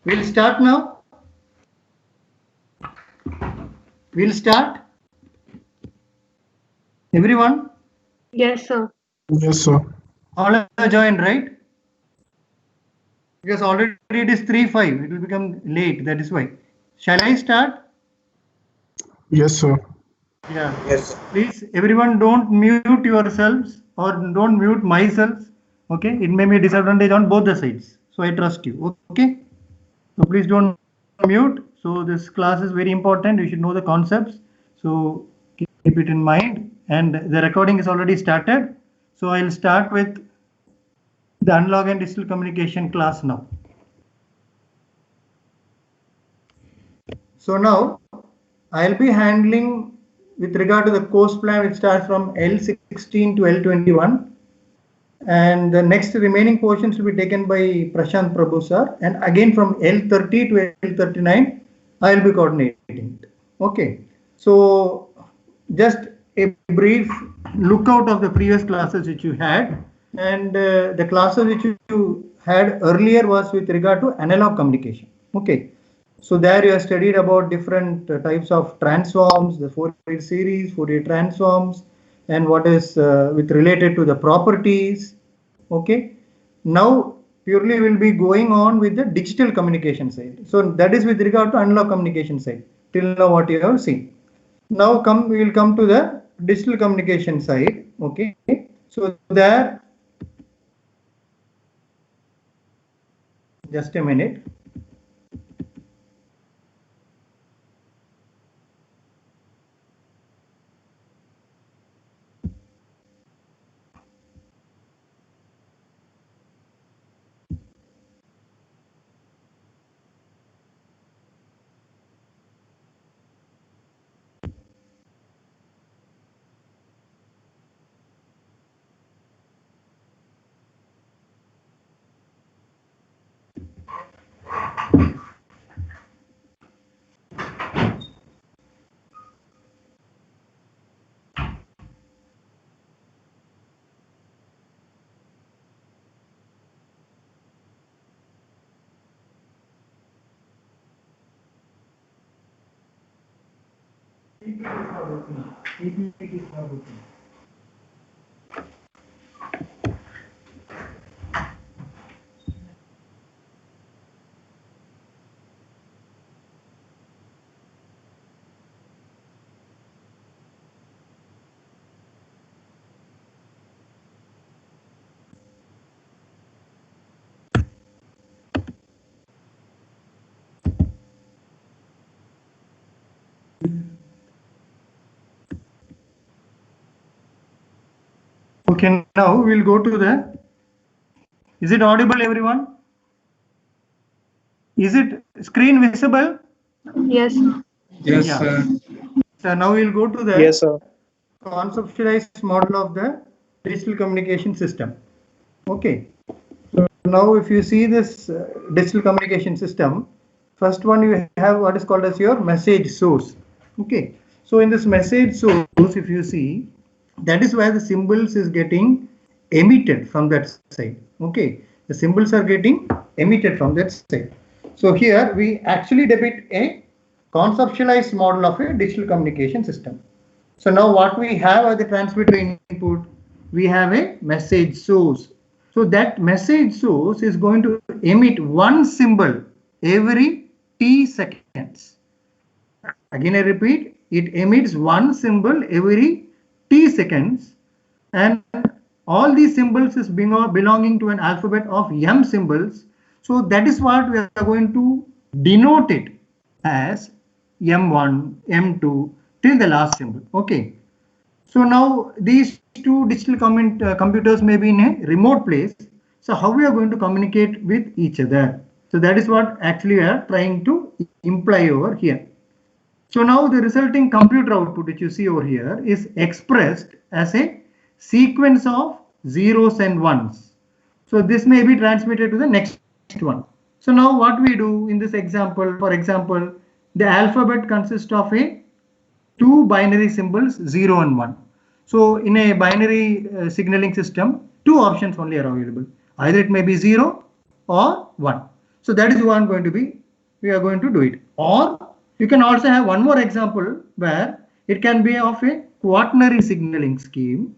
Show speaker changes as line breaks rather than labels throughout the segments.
We'll start now. We'll start. Everyone?
Yes, sir.
Yes, sir.
All have joined, right? Because already it is 3:05. It will become late. That is why. Shall I start?
Yes, sir.
Yeah.
Yes.
Please, everyone, don't mute yourselves or don't mute myself. Okay. It may be a disadvantage on both the sides. So I trust you. Okay. So please don't mute. So this class is very important. You should know the concepts. So keep it in mind. And the recording is already started. So I'll start with the analog and digital communication class now. So now I'll be handling with regard to the course plan, which starts from L16 to L21. And the next remaining portions will be taken by Prashant Prabhu sir. And again from L30 to L39, I'll be coordinating it. Okay. So just a brief lookout of the previous classes which you had. And the classes which you had earlier was with regard to analog communication. Okay. So there you have studied about different types of transforms, the Fourier series, Fourier transforms, and what is with related to the properties. Okay. Now purely will be going on with the digital communication side. So that is with regard to analog communication side. Till now what you have seen. Now we will come to the digital communication side. Okay. So there, just a minute. Okay, now we'll go to the. Is it audible, everyone? Is it screen visible?
Yes, sir.
Yes,
Yeah.
sir.
So now we'll go to the
Yes, sir.
conceptualized model of the digital communication system. Okay. So now if you see this digital communication system, first one you have what is called as your message source. Okay. So in this message source, if you see, that is where the symbols is getting emitted from that side. Okay. The symbols are getting emitted from that side. So here we actually depict a conceptualized model of a digital communication system. So now what we have as the transmitter input, we have a message source. So that message source is going to emit one symbol every t seconds. Again I repeat, it emits one symbol every t seconds, and all these symbols is belonging to an alphabet of m symbols. So that is what we are going to denote it as m1, m2 till the last symbol. Okay. So now these two digital computers may be in a remote place. So how we are going to communicate with each other? So that is what actually we are trying to imply over here. So now the resulting computer output which you see over here is expressed as a sequence of zeros and ones. So this may be transmitted to the next one. So now what we do in this example, for example, the alphabet consists of a two binary symbols 0 and 1. So in a binary signaling system, two options only are available. Either it may be 0 or 1. So that is one going to be, we are going to do it. Or you can also have one more example where it can be of a quaternary signaling scheme.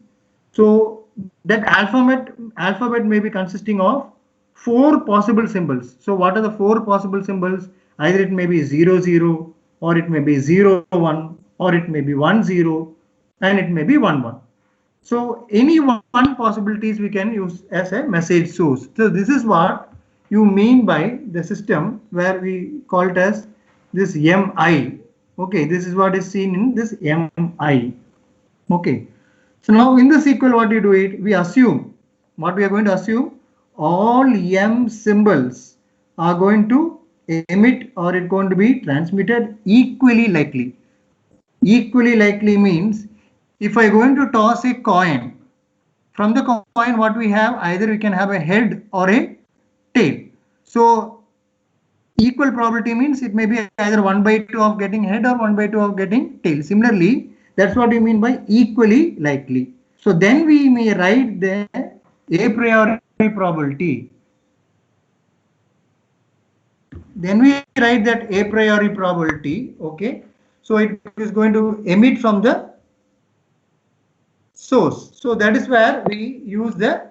So that alphabet may be consisting of 4 possible symbols. So what are the 4 possible symbols? Either it may be 0 0, or it may be 0 1, or it may be 1 0, and it may be 1 1. So any one possibilities we can use as a message source. So this is what you mean by the system where we call it as this MI. Okay, this is what is seen in this MI. Okay. So now in the SQL, what you do it, we assume, what we are going to assume, all M symbols are going to emit or it's going to be transmitted equally likely. Equally likely means if I going to toss a coin, from the coin what we have, either we can have a head or a tail. So equal probability means it may be either 1/2 of getting head or 1/2 of getting tail. Similarly, that's what we mean by equally likely. So then we may write the a priori probability. Then we write that a priori probability. Okay. So it is going to emit from the source. So that is where we use the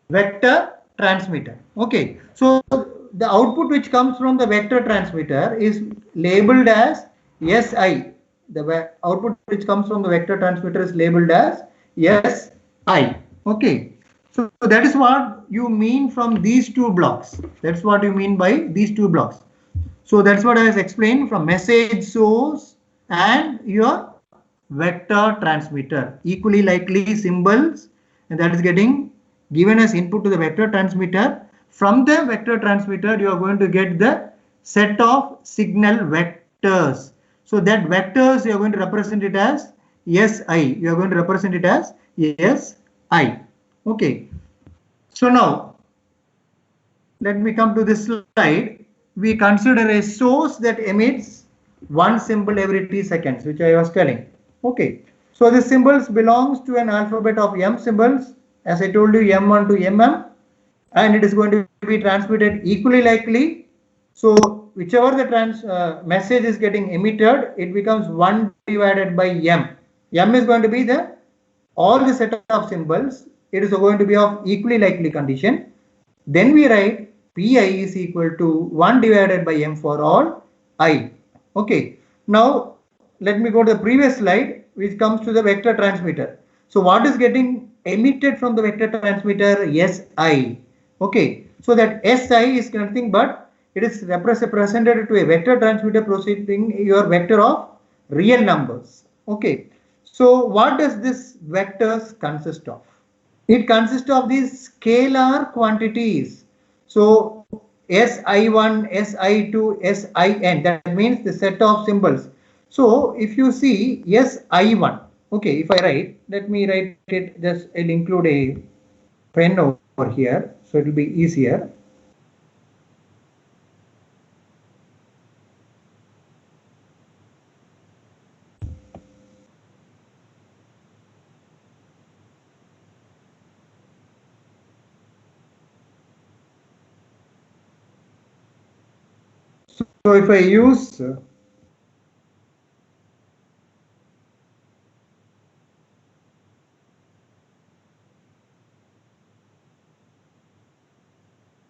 vector transmitter. Okay. So the output which comes from the vector transmitter is labeled as SI. The output which comes from the vector transmitter is labeled as SI. Okay. So that is what you mean from these 2 blocks. That's what you mean by these 2 blocks. So that's what I has explained from message source and your vector transmitter. Equally likely symbols, and that is getting given as input to the vector transmitter. From the vector transmitter, you are going to get the set of signal vectors. So that vectors you are going to represent it as SI. You are going to represent it as SI. Okay. So now let me come to this slide. We consider a source that emits 1 symbol every t seconds, which I was telling. Okay. So the symbols belongs to an alphabet of M symbols. As I told you, M1 to MM, and it is going to be transmitted equally likely. So whichever the message is getting emitted, it becomes 1 divided by M. M is going to be the all the set of symbols. It is going to be of equally likely condition. Then we write Pi is equal to 1 divided by M for all I. Okay. Now let me go to the previous slide, which comes to the vector transmitter. So what is getting emitted from the vector transmitter? SI. Okay. So that SI is nothing but it is represented to a vector transmitter proceeding your vector of real numbers. Okay. So what does this vectors consist of? It consists of these scalar quantities. So SI1, SI2, SIN, that means the set of symbols. So if you see SI1, okay, if I write, let me write it, just I'll include a pen over here, so it will be easier. So if I use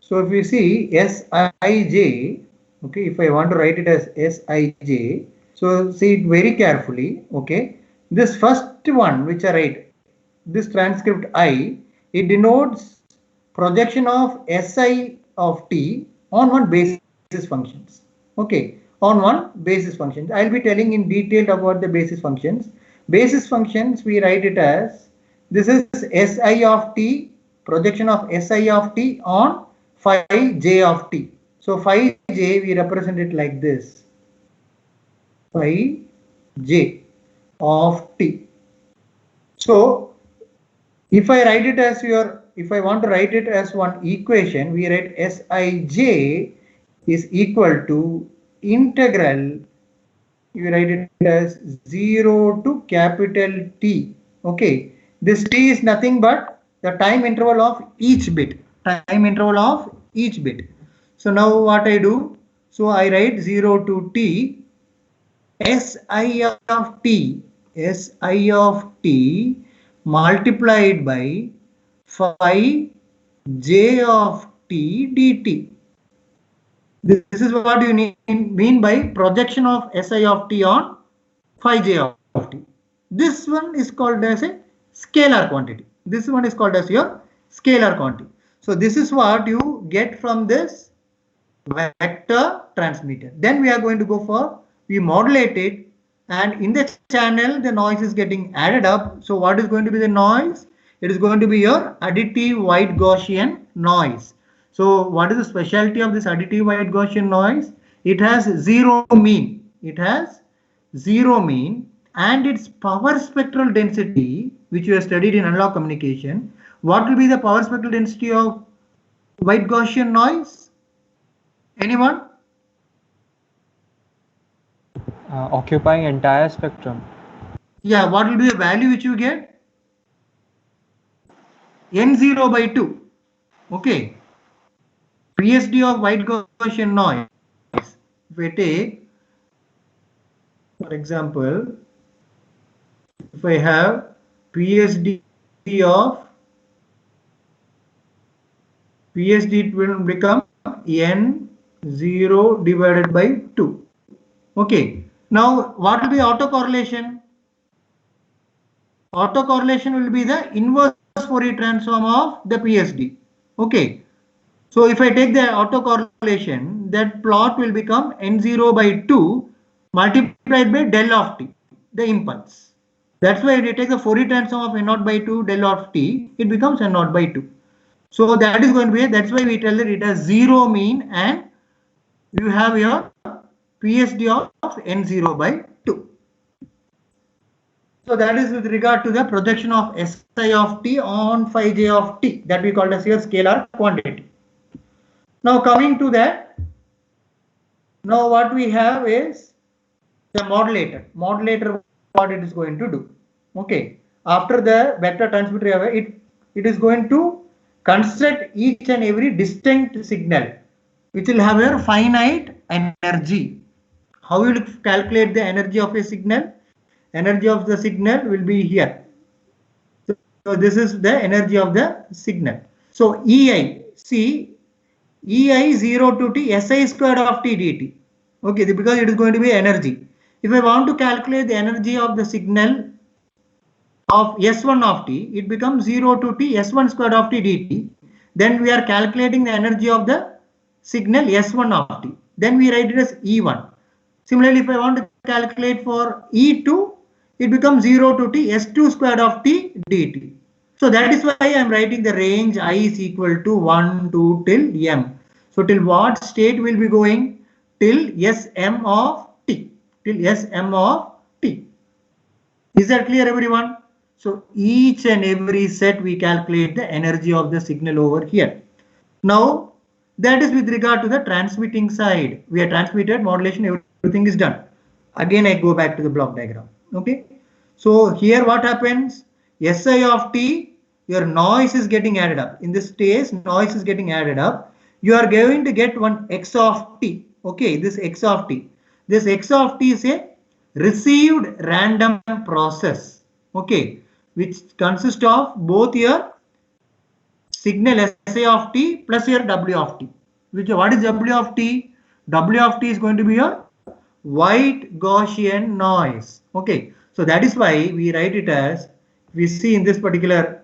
so if you see Sij, okay, if I want to write it as Sij, so see it very carefully, okay. This first one which I write, this transcript I, it denotes projection of Si of t on one basis functions. Okay, on one basis functions. I'll be telling in detail about the basis functions. Basis functions, we write it as, this is Si of t, projection of Si of t on phi j of t. So phi j, we represent it like this, phi j of t. So if I write it as if I want to write it as one equation, we write Sij is equal to integral, you write it as 0 to capital T. Okay, this T is nothing but the time interval of each bit. So now what I do? So I write 0 to t Si of t, Si of t multiplied by phi j of t dt. This is what you mean by projection of Si of t on phi j of t. This one is called as a scalar quantity. This one is called as your scalar quantity. So this is what you get from this vector transmitter. Then we are going to go for, we modulate it, and in the channel the noise is getting added up. So what is going to be the noise? It is going to be your additive white Gaussian noise. So what is the specialty of this additive white Gaussian noise? It has zero mean. It has zero mean, and its power spectral density, which you have studied in analog communication. What will be the power spectral density of white Gaussian noise? Anyone?
Occupying entire spectrum.
Yeah, what will be the value which you get? N0 by 2. Okay. PSD of white Gaussian noise. If I take, for example, if I have PSD of, PSD will become N0 divided by 2. Okay. Now, what will be autocorrelation? Autocorrelation will be the inverse Fourier transform of the PSD. Okay. So if I take the autocorrelation, that plot will become N0 by 2 multiplied by del of t, the impulse. That's why if you take the Fourier transform of N0 by 2 del of t, it becomes N0 by 2. So that is going to be, that's why we tell that it has zero mean, and you have your PSD of N0 by 2. So that is with regard to the projection of Si of t on phi j of t, that we call as your scalar quantity. Now coming to that, now what we have is the modulator. Modulator, what it is going to do? Okay, after the vector transmitter, it is going to construct each and every distinct signal, which will have a finite energy. How will you calculate the energy of a signal? Energy of the signal will be here. So this is the energy of the signal. So EI, see, EI 0 to t Si squared of t dt. Okay, because it is going to be energy. If I want to calculate the energy of the signal of S1 of t, it becomes 0 to t S1 squared of t dt. Then we are calculating the energy of the signal S1 of t. Then we write it as E1. Similarly, if I want to calculate for E2, it becomes 0 to t S2 squared of t dt. So that is why I am writing the range I is equal to 1, 2 till m. So till what state will be going? Till Sm of t. Till Sm of t. Is that clear, everyone? So each and every set we calculate the energy of the signal over here. Now that is with regard to the transmitting side. We are transmitted, modulation, everything is done. Again, I go back to the block diagram. Okay. So here what happens? Si of t, your noise is getting added up. In this case, noise is getting added up. You are going to get one x of t. Okay, this x of t. This x of t is a received random process. Okay, which consists of both your signal Si of t plus your W of t. What is W of t? W of t is going to be your white Gaussian noise. Okay, so that is why we write it as, we see in this particular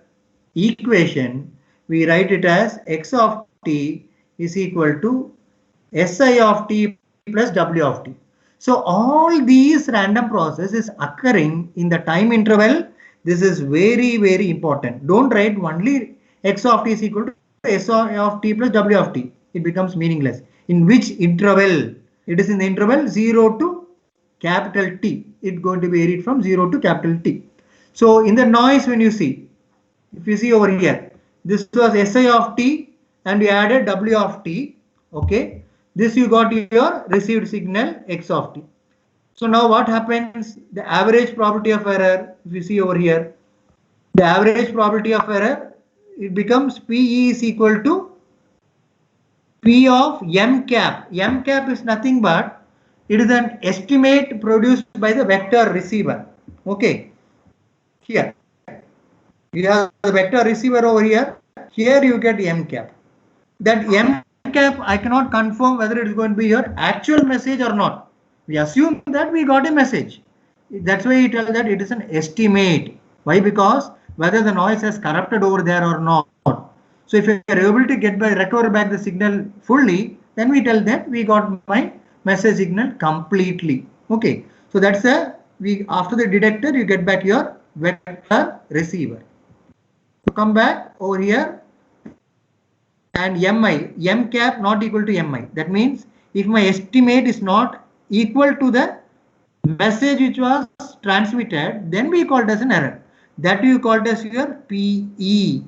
equation, we write it as x of t is equal to Si of t plus W of t. So all these random process is occurring in the time interval. This is very, very important. Don't write only x of t is equal to S of t plus W of t. It becomes meaningless. In which interval? It is in the interval 0 to capital T. It's going to be varied from 0 to capital T. So in the noise, when you see, if you see over here, this was Si of t and you added W of t. Okay, this you got your received signal x of t. So now what happens? The average probability of error, if you see over here, the average probability of error, it becomes Pe is equal to P of M cap. M cap is nothing but it is an estimate produced by the vector receiver. Okay. Here you have the vector receiver over here. Here you get M cap. That M cap I cannot confirm whether it is going to be your actual message or not. We assume that we got a message. That's why you tell that it is an estimate. Why? Because whether the noise has corrupted over there or not. So if you are able to recover back the signal fully, then we tell that we got my message signal completely. Okay. So that's after the detector you get back your vector receiver. So come back over here and M cap not equal to Mi. That means if my estimate is not equal to the message which was transmitted, then we call it as an error. That you call it as your PE,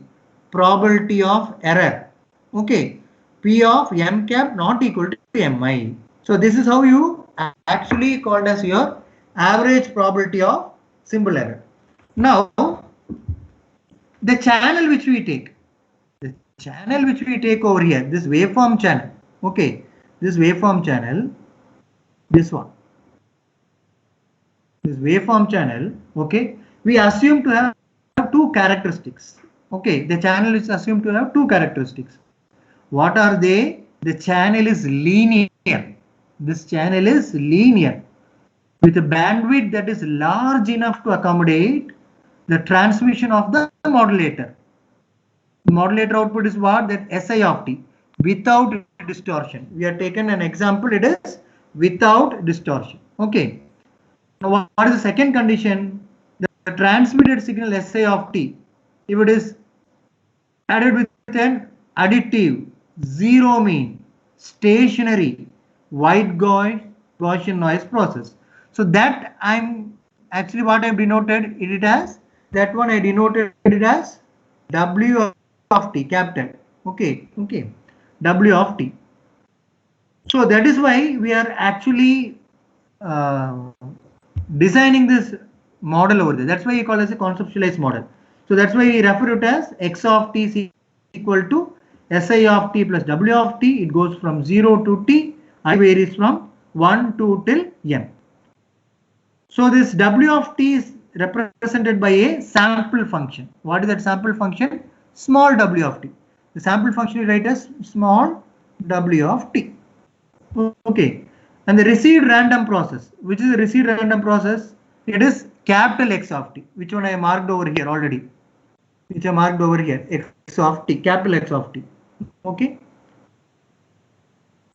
probability of error. Okay, P of M cap not equal to Mi. So this is how you actually called as your average probability of symbol error. Now the channel which we take, over here, this waveform channel. Okay, this waveform channel, this one. This waveform channel, okay, we assume to have two characteristics. Okay, the channel is assumed to have two characteristics. What are they? The channel is linear. This channel is linear with a bandwidth that is large enough to accommodate the transmission of the modulator. The modulator output is what? That Si of t, without distortion. We have taken an example, it is without distortion. Okay. Now what is the second condition? The transmitted signal Si of t, if it is added with an additive, zero mean, stationary, white Gaussian noise process. So that I'm actually what I've denoted it as, that one I denoted it as W of t, capital. Okay, W of t. So that is why we are actually designing this model over there. That's why you call it as a conceptualized model. So that's why we refer it as X of t is equal to Si of t plus W of t. It goes from 0 to t. I varies from 1 to till n. So this W of t is represented by a sample function. What is that sample function? Small w of t. The sample function you write as small w of t. Okay. And the received random process, which is the received random process, it is capital X of t, which one I marked over here already. Which I marked over here, X of t, capital X of t. Okay.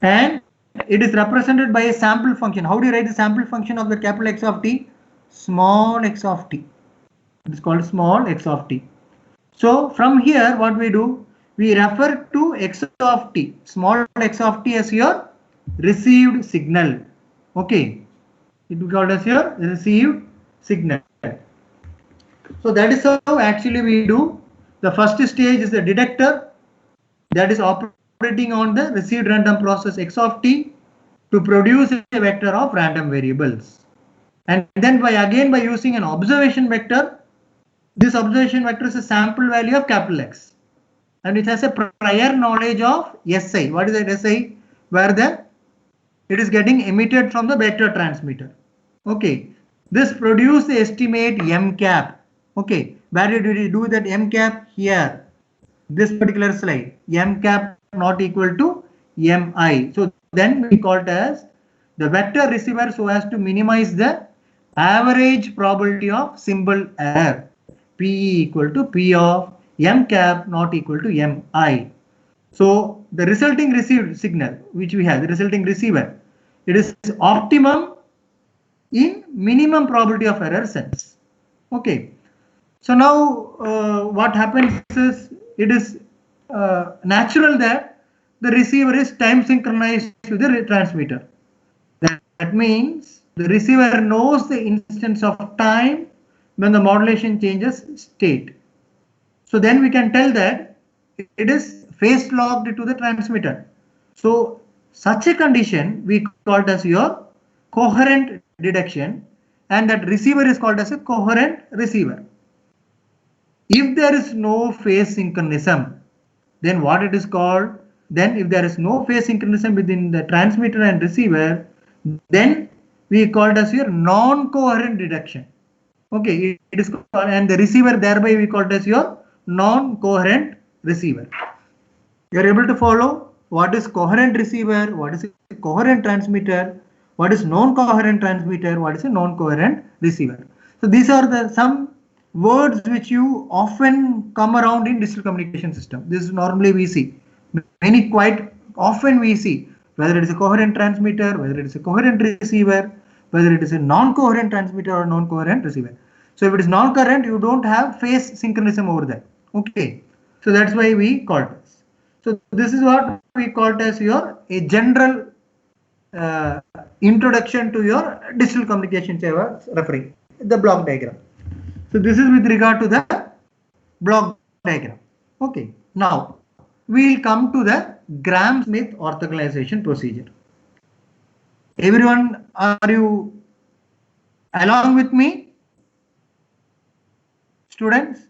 And it is represented by a sample function. How do you write the sample function of the capital X of t? Small x of t. It is called small x of t. So from here, what we do? We refer to X of t, small x of t, as your received signal. Okay. It will be called as your received signal. So that is how actually we do. The first stage is the detector that is operating on the received random process X of t to produce a vector of random variables. And then by using an observation vector, this observation vector is a sample value of capital X. And it has a prior knowledge of Si. What is that Si? Where it is getting emitted from the vector transmitter. Okay. This produces the estimate M cap. Okay. Where did we do that M cap? Here. This particular slide. M cap not equal to Mi. So then we call it as the vector receiver so as to minimize the average probability of symbol error. Pe equal to P of M cap not equal to Mi. So the resulting received signal which we have, the resulting receiver, it is optimum in minimum probability of error sense. Okay. So now what happens is, it is natural that the receiver is time synchronized to the transmitter. That means the receiver knows the instance of time when the modulation changes state. So then we can tell that it is phase locked to the transmitter. So such a condition we call it as your coherent detection, and that receiver is called as a coherent receiver. If there is no phase synchronism, then what it is called? then if there is no phase synchronism between the transmitter and receiver, then we call it as your non-coherent reduction. Okay, it is called, and the receiver thereby we call it as your non-coherent receiver. You are able to follow what is coherent receiver, what is a coherent transmitter, what is non-coherent transmitter, what is a non-coherent receiver. So these are the some words which you often come around in digital communication system. This is normally we see. Many quite often we see whether it is a coherent transmitter, whether it is a coherent receiver, whether it is a non-coherent transmitter or non-coherent receiver. So if it is non-coherent, you don't have phase synchronism over there. Okay. So that's why we call it this. So this is what we call it as your a general introduction to your digital communications I was referring the block diagram. So this is with regard to the block diagram. Okay. Now we will come to the Gram-Schmidt orthogonalization procedure. Everyone, are you along with me? Students?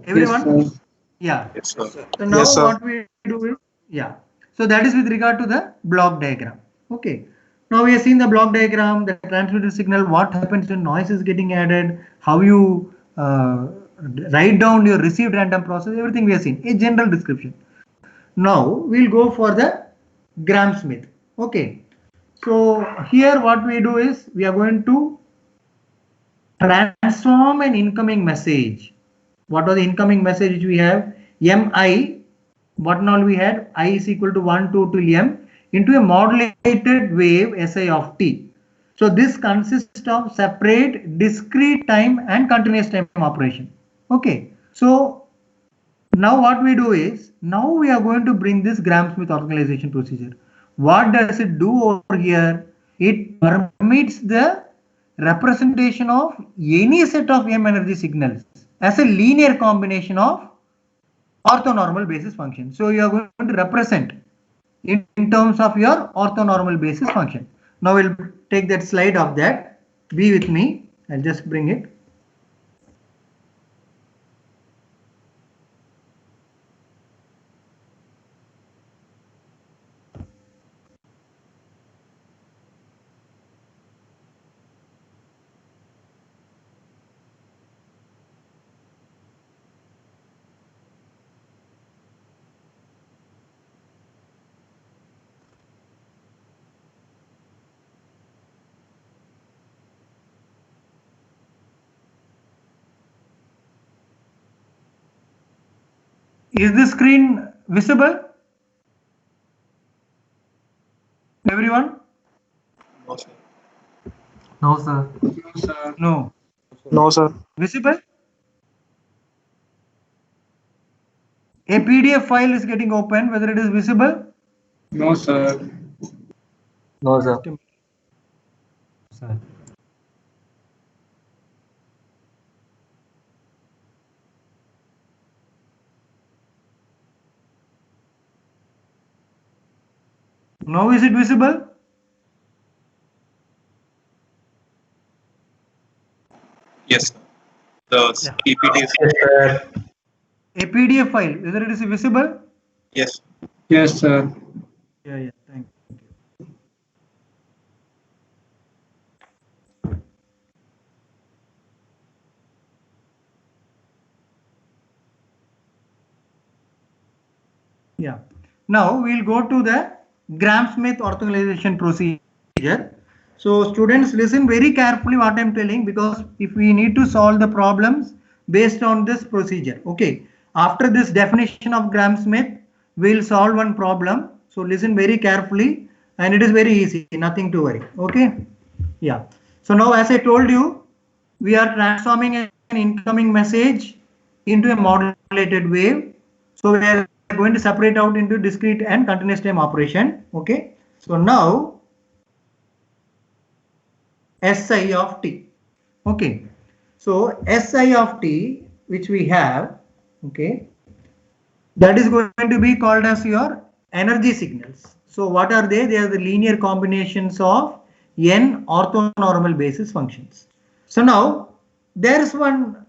Everyone?
Yes,
Yeah.
Yes, sir.
So now
Yes, sir.
what we do is, yeah. So that is with regard to the block diagram. Okay. Now we have seen the block diagram, the transmitted signal, what happens when noise is getting added, how you write down your received random process, everything we have seen, a general description. Now we'll go for the Gram-Schmidt. Okay. So here what we do is we are going to transform an incoming message. What was the incoming message which we have? Mi, what now we had? I is equal to 1, 2 till m into a modulated wave Si of t. So this consists of separate, discrete time and continuous time operation. Okay. So now what we do is, now we are going to bring this Gram-Schmidt orthogonalization procedure. What does it do over here? It permits the representation of any set of m energy signals as a linear combination of orthonormal basis function. So you are going to represent in terms of your orthonormal basis function. Now we'll take that slide of that. Be with me. I'll just bring it. Is the screen visible? Everyone?
No, sir.
No, sir.
No.
No, sir.
Visible? A PDF file is getting open, whether it is visible?
No, sir.
No, sir. Sir.
Now is it visible?
Yes, sir. The PPT is
A PDF file, whether it is visible?
yes.
Yes, sir.
Yeah, thank you. Yeah. Now we'll go to the Gram-Schmidt orthogonalization procedure. So students, listen very carefully what I'm telling, because if we need to solve the problems based on this procedure. Okay. After this definition of Gram-Schmidt, we'll solve one problem. So listen very carefully, and it is very easy, nothing to worry. Okay. Yeah. So now, as I told you, we are transforming an incoming message into a modulated wave. So we are going to separate out into discrete and continuous time operation. Okay. So now Si of t. Okay. So Si of t, which we have, okay, that is going to be called as your energy signals. So what are they? They are the linear combinations of n orthonormal basis functions. So now there is one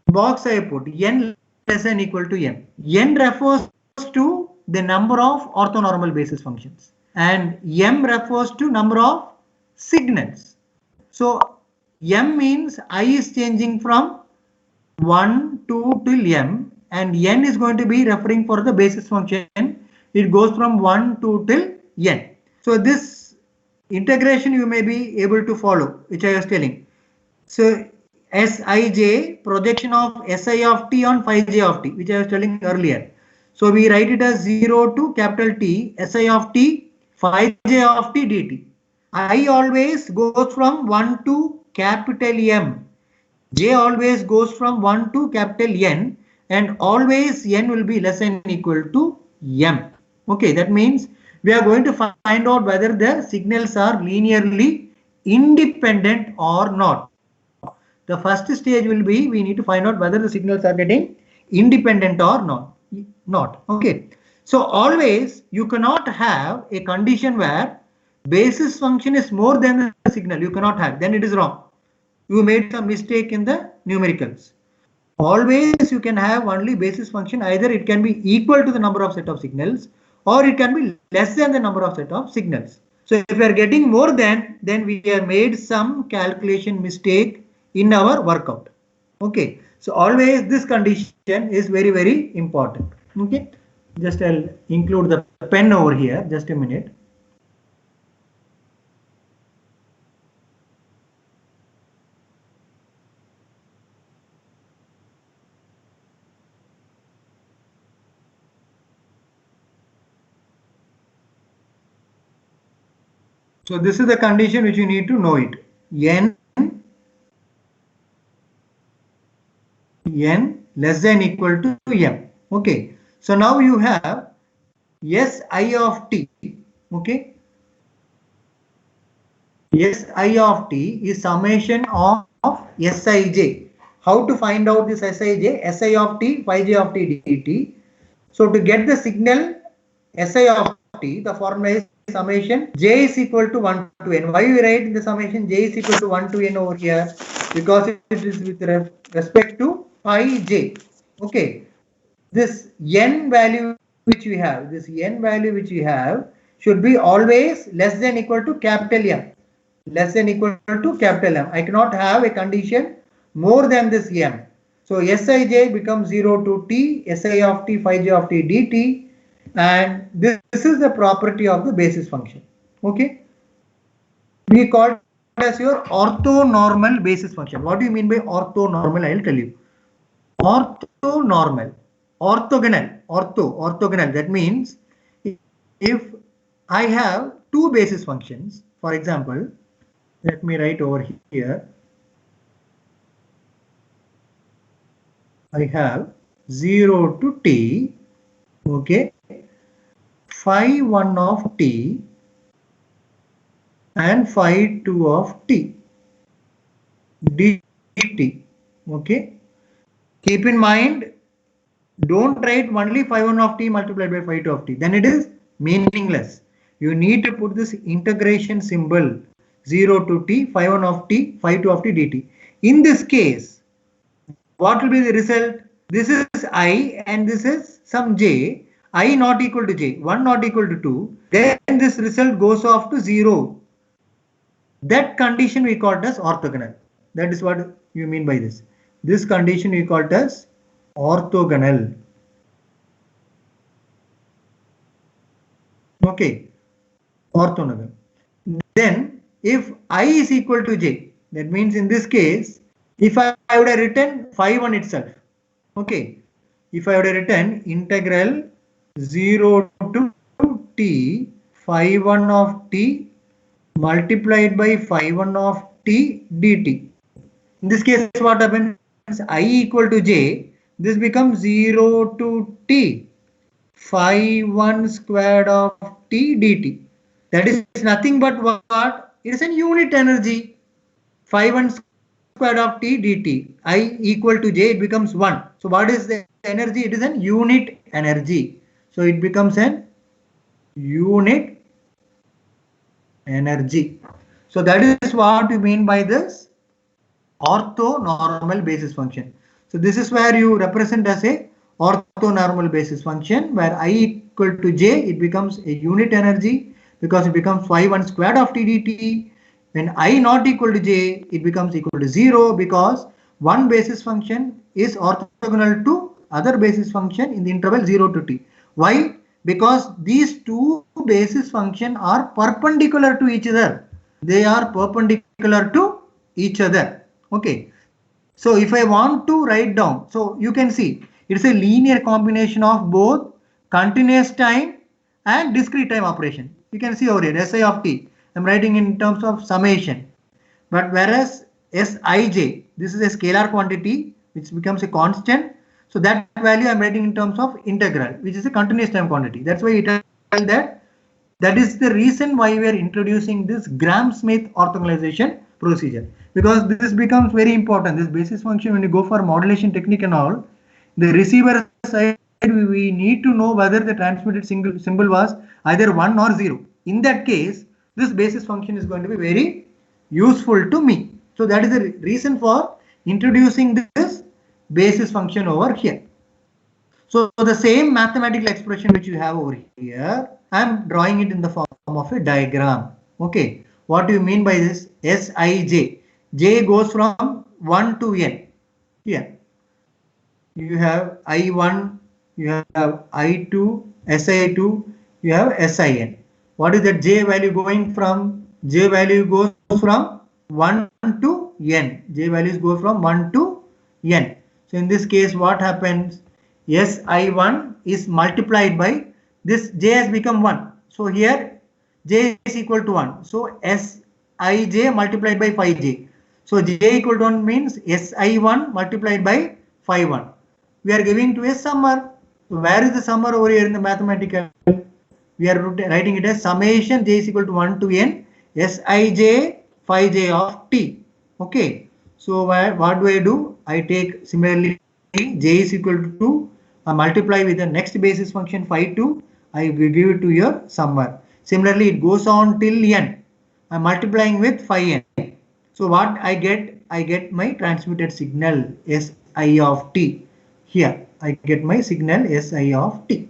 box I put, n less than equal to n. N refers to the number of orthonormal basis functions and m refers to number of signals. So m means I is changing from 1, 2 till m, and n is going to be referring for the basis function. It goes from 1, 2 till n. So this integration you may be able to follow, which I was telling. So Sij, projection of Si of t on phi j of t, which I was telling earlier. So we write it as 0 to capital T, Si of t, phi j of t dt. I always goes from 1 to capital M. J always goes from 1 to capital N, and always N will be less than equal to M. Okay, that means we are going to find out whether the signals are linearly independent or not. The first stage will be we need to find out whether the signals are getting independent or not. Okay. So always you cannot have a condition where basis function is more than the signal. You cannot have. Then it is wrong. You made some mistake in the numericals. Always you can have only basis function. Either it can be equal to the number of set of signals or it can be less than the number of set of signals. So if we are getting more than, then we have made some calculation mistake in our workout. Okay, so always this condition is very, very important. Okay, just I'll include the pen over here. Just a minute. So this is the condition which you need to know it. N less than equal to M. Okay. So now you have Si of t. Okay. Si of t is summation of Sij. How to find out this Sij? Si of t, phi j of t dt. So to get the signal Si of t, the formula is summation j is equal to 1 to n. Why we write the summation j is equal to 1 to n over here? Because it is with respect to phi j. Okay. This n value which we have, should be always less than equal to capital M. Less than equal to capital M. I cannot have a condition more than this M. So Sij becomes 0 to t, Si of t, phi j of t dt, and this is the property of the basis function. Okay. We call it as your orthonormal basis function. What do you mean by orthonormal? I will tell you. Orthonormal. Orthogonal. That means if I have two basis functions, for example, let me write over here. I have 0 to t, okay, phi 1 of t and phi 2 of t dt. Okay. Keep in mind, don't write only phi 1 of t multiplied by phi 2 of t. Then it is meaningless. You need to put this integration symbol 0 to t, phi 1 of t, phi 2 of t dt. In this case, what will be the result? This is I and this is some j. I not equal to j, 1 not equal to 2. Then this result goes off to 0. That condition we call it as orthogonal. That is what you mean by this. This condition we call it as orthogonal. Okay, orthogonal. Then if I is equal to j, that means in this case, if I would have written phi 1 itself, okay, if I would have written integral 0 to t phi 1 of t multiplied by phi 1 of t dt. In this case, what happens? I equal to j, this becomes 0 to t phi 1 squared of t dt. That is nothing but what? It is a unit energy. Phi 1 squared of t dt. I equal to j, it becomes 1. So what is the energy? It is an unit energy. So it becomes an unit energy. So that is what we mean by this orthonormal basis function. So this is where you represent as a orthonormal basis function, where I equal to j, it becomes a unit energy because it becomes phi 1 squared of t dt. When I not equal to j, it becomes equal to 0 because one basis function is orthogonal to other basis function in the interval 0 to t. Why? Because these two basis function are perpendicular to each other. They are perpendicular to each other. Okay. So if I want to write down, so you can see it's a linear combination of both continuous time and discrete time operation. You can see over here Si of t. I'm writing in terms of summation. But whereas Sij, this is a scalar quantity which becomes a constant. So that value I'm writing in terms of integral, which is a continuous time quantity. That's why it tells that is the reason why we are introducing this Gram-Schmidt orthogonalization procedure, because this becomes very important. This basis function, when you go for modulation technique and all, the receiver side, we need to know whether the transmitted symbol was either 1 or 0. In that case, this basis function is going to be very useful to me. So that is the reason for introducing this basis function over here. So the same mathematical expression which you have over here, I am drawing it in the form of a diagram. Okay, what do you mean by this? Sij. J goes from 1 to n. Here you have I1, you have I2, Si2, you have Sin. What is that J value going from? J value goes from 1 to n. J values go from 1 to n. So in this case, what happens? Si1 is multiplied by this, j has become 1. So here j is equal to 1. So Sij multiplied by phi j. So j equal to 1 means Si1 multiplied by phi 1. We are giving to a summer. So where is the summer over here in the mathematical? We are writing it as summation j is equal to 1 to n Sij phi j of t. Okay. So what do? I take similarly j is equal to 2. I multiply with the next basis function phi 2. I will give it to your summer. Similarly, it goes on till n. I am multiplying with phi n. So what I get? I get my transmitted signal Si of t. Here I get my signal Si of t.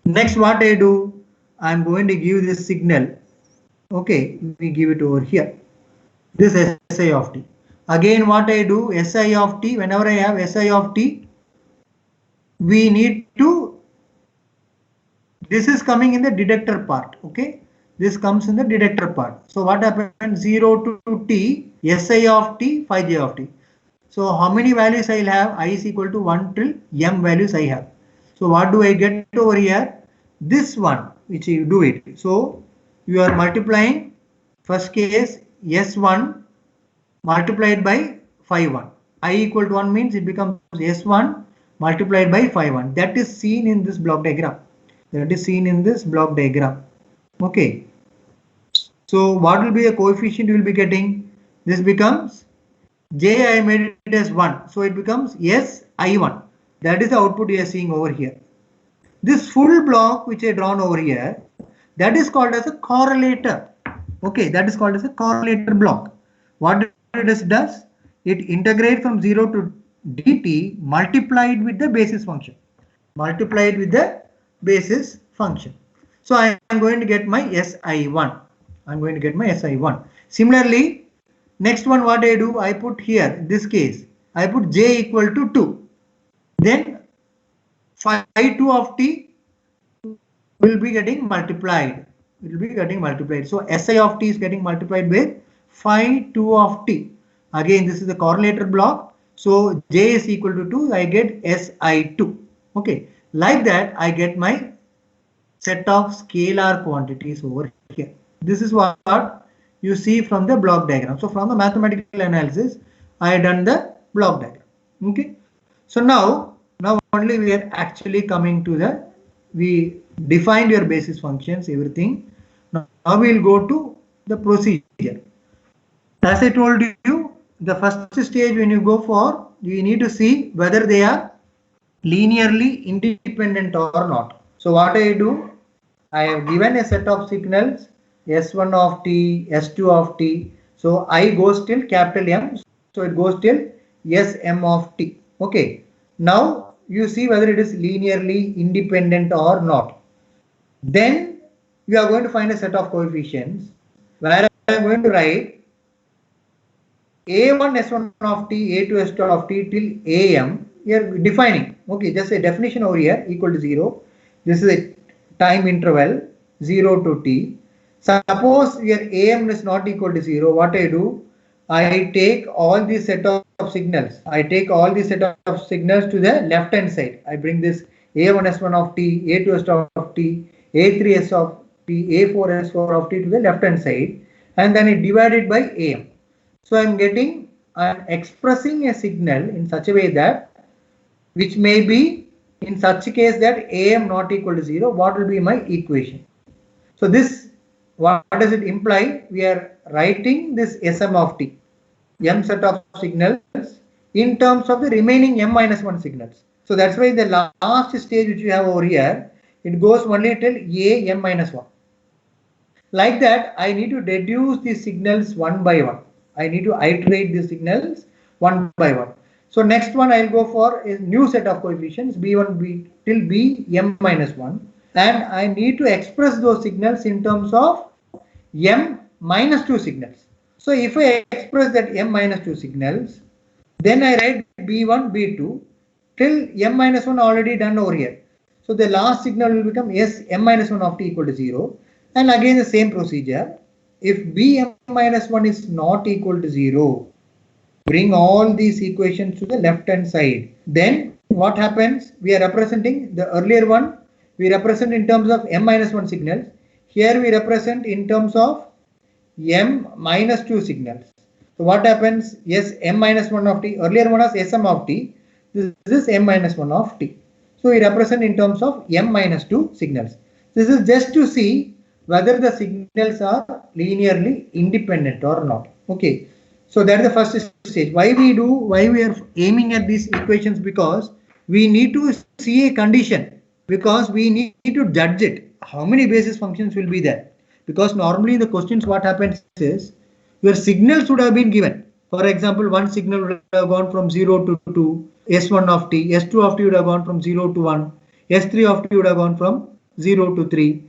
Next, what I do? I am going to give this signal. Okay, we give it over here. This Si of t. Again, what I do? Si of t. Whenever I have Si of t, we need to. This is coming in the detector part. Okay, this comes in the detector part. So what happens? 0 to t, Si of t, phi j of t. So how many values I will have? I is equal to 1 till m values I have. So what do I get over here? This one, which you do it. So you are multiplying first case S1 multiplied by phi 1. I equal to 1 means it becomes S1 multiplied by phi 1. That is seen in this block diagram. That is seen in this block diagram. Okay. So what will be the coefficient you will be getting? This becomes j, I made it as 1. So it becomes Si1. That is the output you are seeing over here. This full block which I drawn over here, that is called as a correlator. Okay, that is called as a correlator block. What it does, it integrates from 0 to dt multiplied with the basis function. Multiplied with the basis function. So I am going to get my Si1. I am going to get my Si1. Similarly, next one what I do, I put here, in this case, I put j equal to 2. Then phi 2 of t will be getting multiplied. It will be getting multiplied. So Si of t is getting multiplied with phi 2 of t. Again, this is the correlator block. So j is equal to 2. I get Si2. Okay. Like that, I get my set of scalar quantities over here. This is what you see from the block diagram. So from the mathematical analysis, I have done the block diagram. Okay. So now only we are actually coming to the, we defined your basis functions, everything. Now we will go to the procedure. As I told you, the first stage when you go for, you need to see whether they are linearly independent or not. So what I do, I have given a set of signals S1 of t, S2 of t. So I goes till capital M. So it goes till Sm of t. Okay. Now you see whether it is linearly independent or not. Then we are going to find a set of coefficients where I am going to write a1 s1 of t, a2 s2 of t till am. We are defining, okay, just a definition over here equal to 0. This is a time interval 0 to t. Suppose your am is not equal to 0. What I do? I take all these set of signals. I take all these set of signals to the left hand side. I bring this a1 s1 of t, a2 s2 of t, a3 s of t, a4 s4 of t to the left hand side, and then I divide it by am. So I'm expressing a signal in such a way that which may be in such a case that am not equal to 0. What will be my equation? So this, what does it imply? We are writing this Sm of t, m set of signals in terms of the remaining m minus 1 signals. So that's why the last stage which you have over here, it goes only till a m minus 1. Like that, I need to deduce the signals one by one. I need to iterate the signals one by one. So next one I'll go for a new set of coefficients b1 b till b m minus 1, and I need to express those signals in terms of m minus 2 signals. So if I express that m minus 2 signals, then I write b1 b2 till m minus 1 already done over here. So the last signal will become s m minus 1 of t equal to 0, and again the same procedure. If b m minus 1 is not equal to 0, bring all these equations to the left hand side. Then what happens? We are representing the earlier one, we represent in terms of m minus 1 signals. Here we represent in terms of m minus 2 signals. So what happens? Yes, m minus 1 of t, earlier one was sm of t, this is m minus 1 of t. So we represent in terms of m minus 2 signals. This is just to see whether the signals are linearly independent or not. Okay, so that is the first stage. Why we are aiming at these equations? Because we need to see a condition, because we need to judge it. How many basis functions will be there? Because normally in the questions what happens is your signals would have been given. For example, one signal would have gone from 0 to 2, s1 of t, s2 of t would have gone from 0 to 1, s3 of t would have gone from 0 to 3.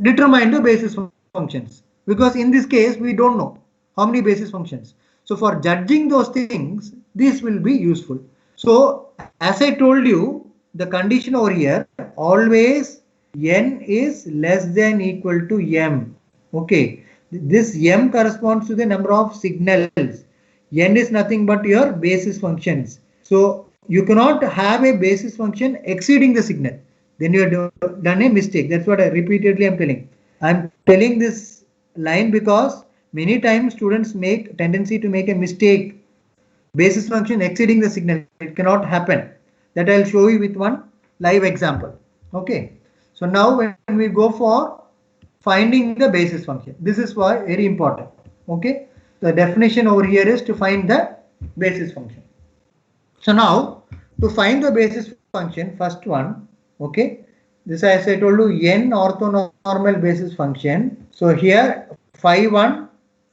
Determine the basis functions, because in this case we don't know how many basis functions. So for judging those things, this will be useful. So as I told you, the condition over here, always n is less than equal to m. Okay, this m corresponds to the number of signals. N is nothing but your basis functions. So you cannot have a basis function exceeding the signal. Then you have done a mistake. That's what I repeatedly am telling. I'm telling this line because many times students make tendency to make a mistake. Basis function exceeding the signal. It cannot happen. That I'll show you with one live example. Okay. So now when we go for finding the basis function, this is why very important. Okay. The definition over here is to find the basis function. So now to find the basis function, first one. Okay, this as I told you, n orthonormal basis function. So here phi 1,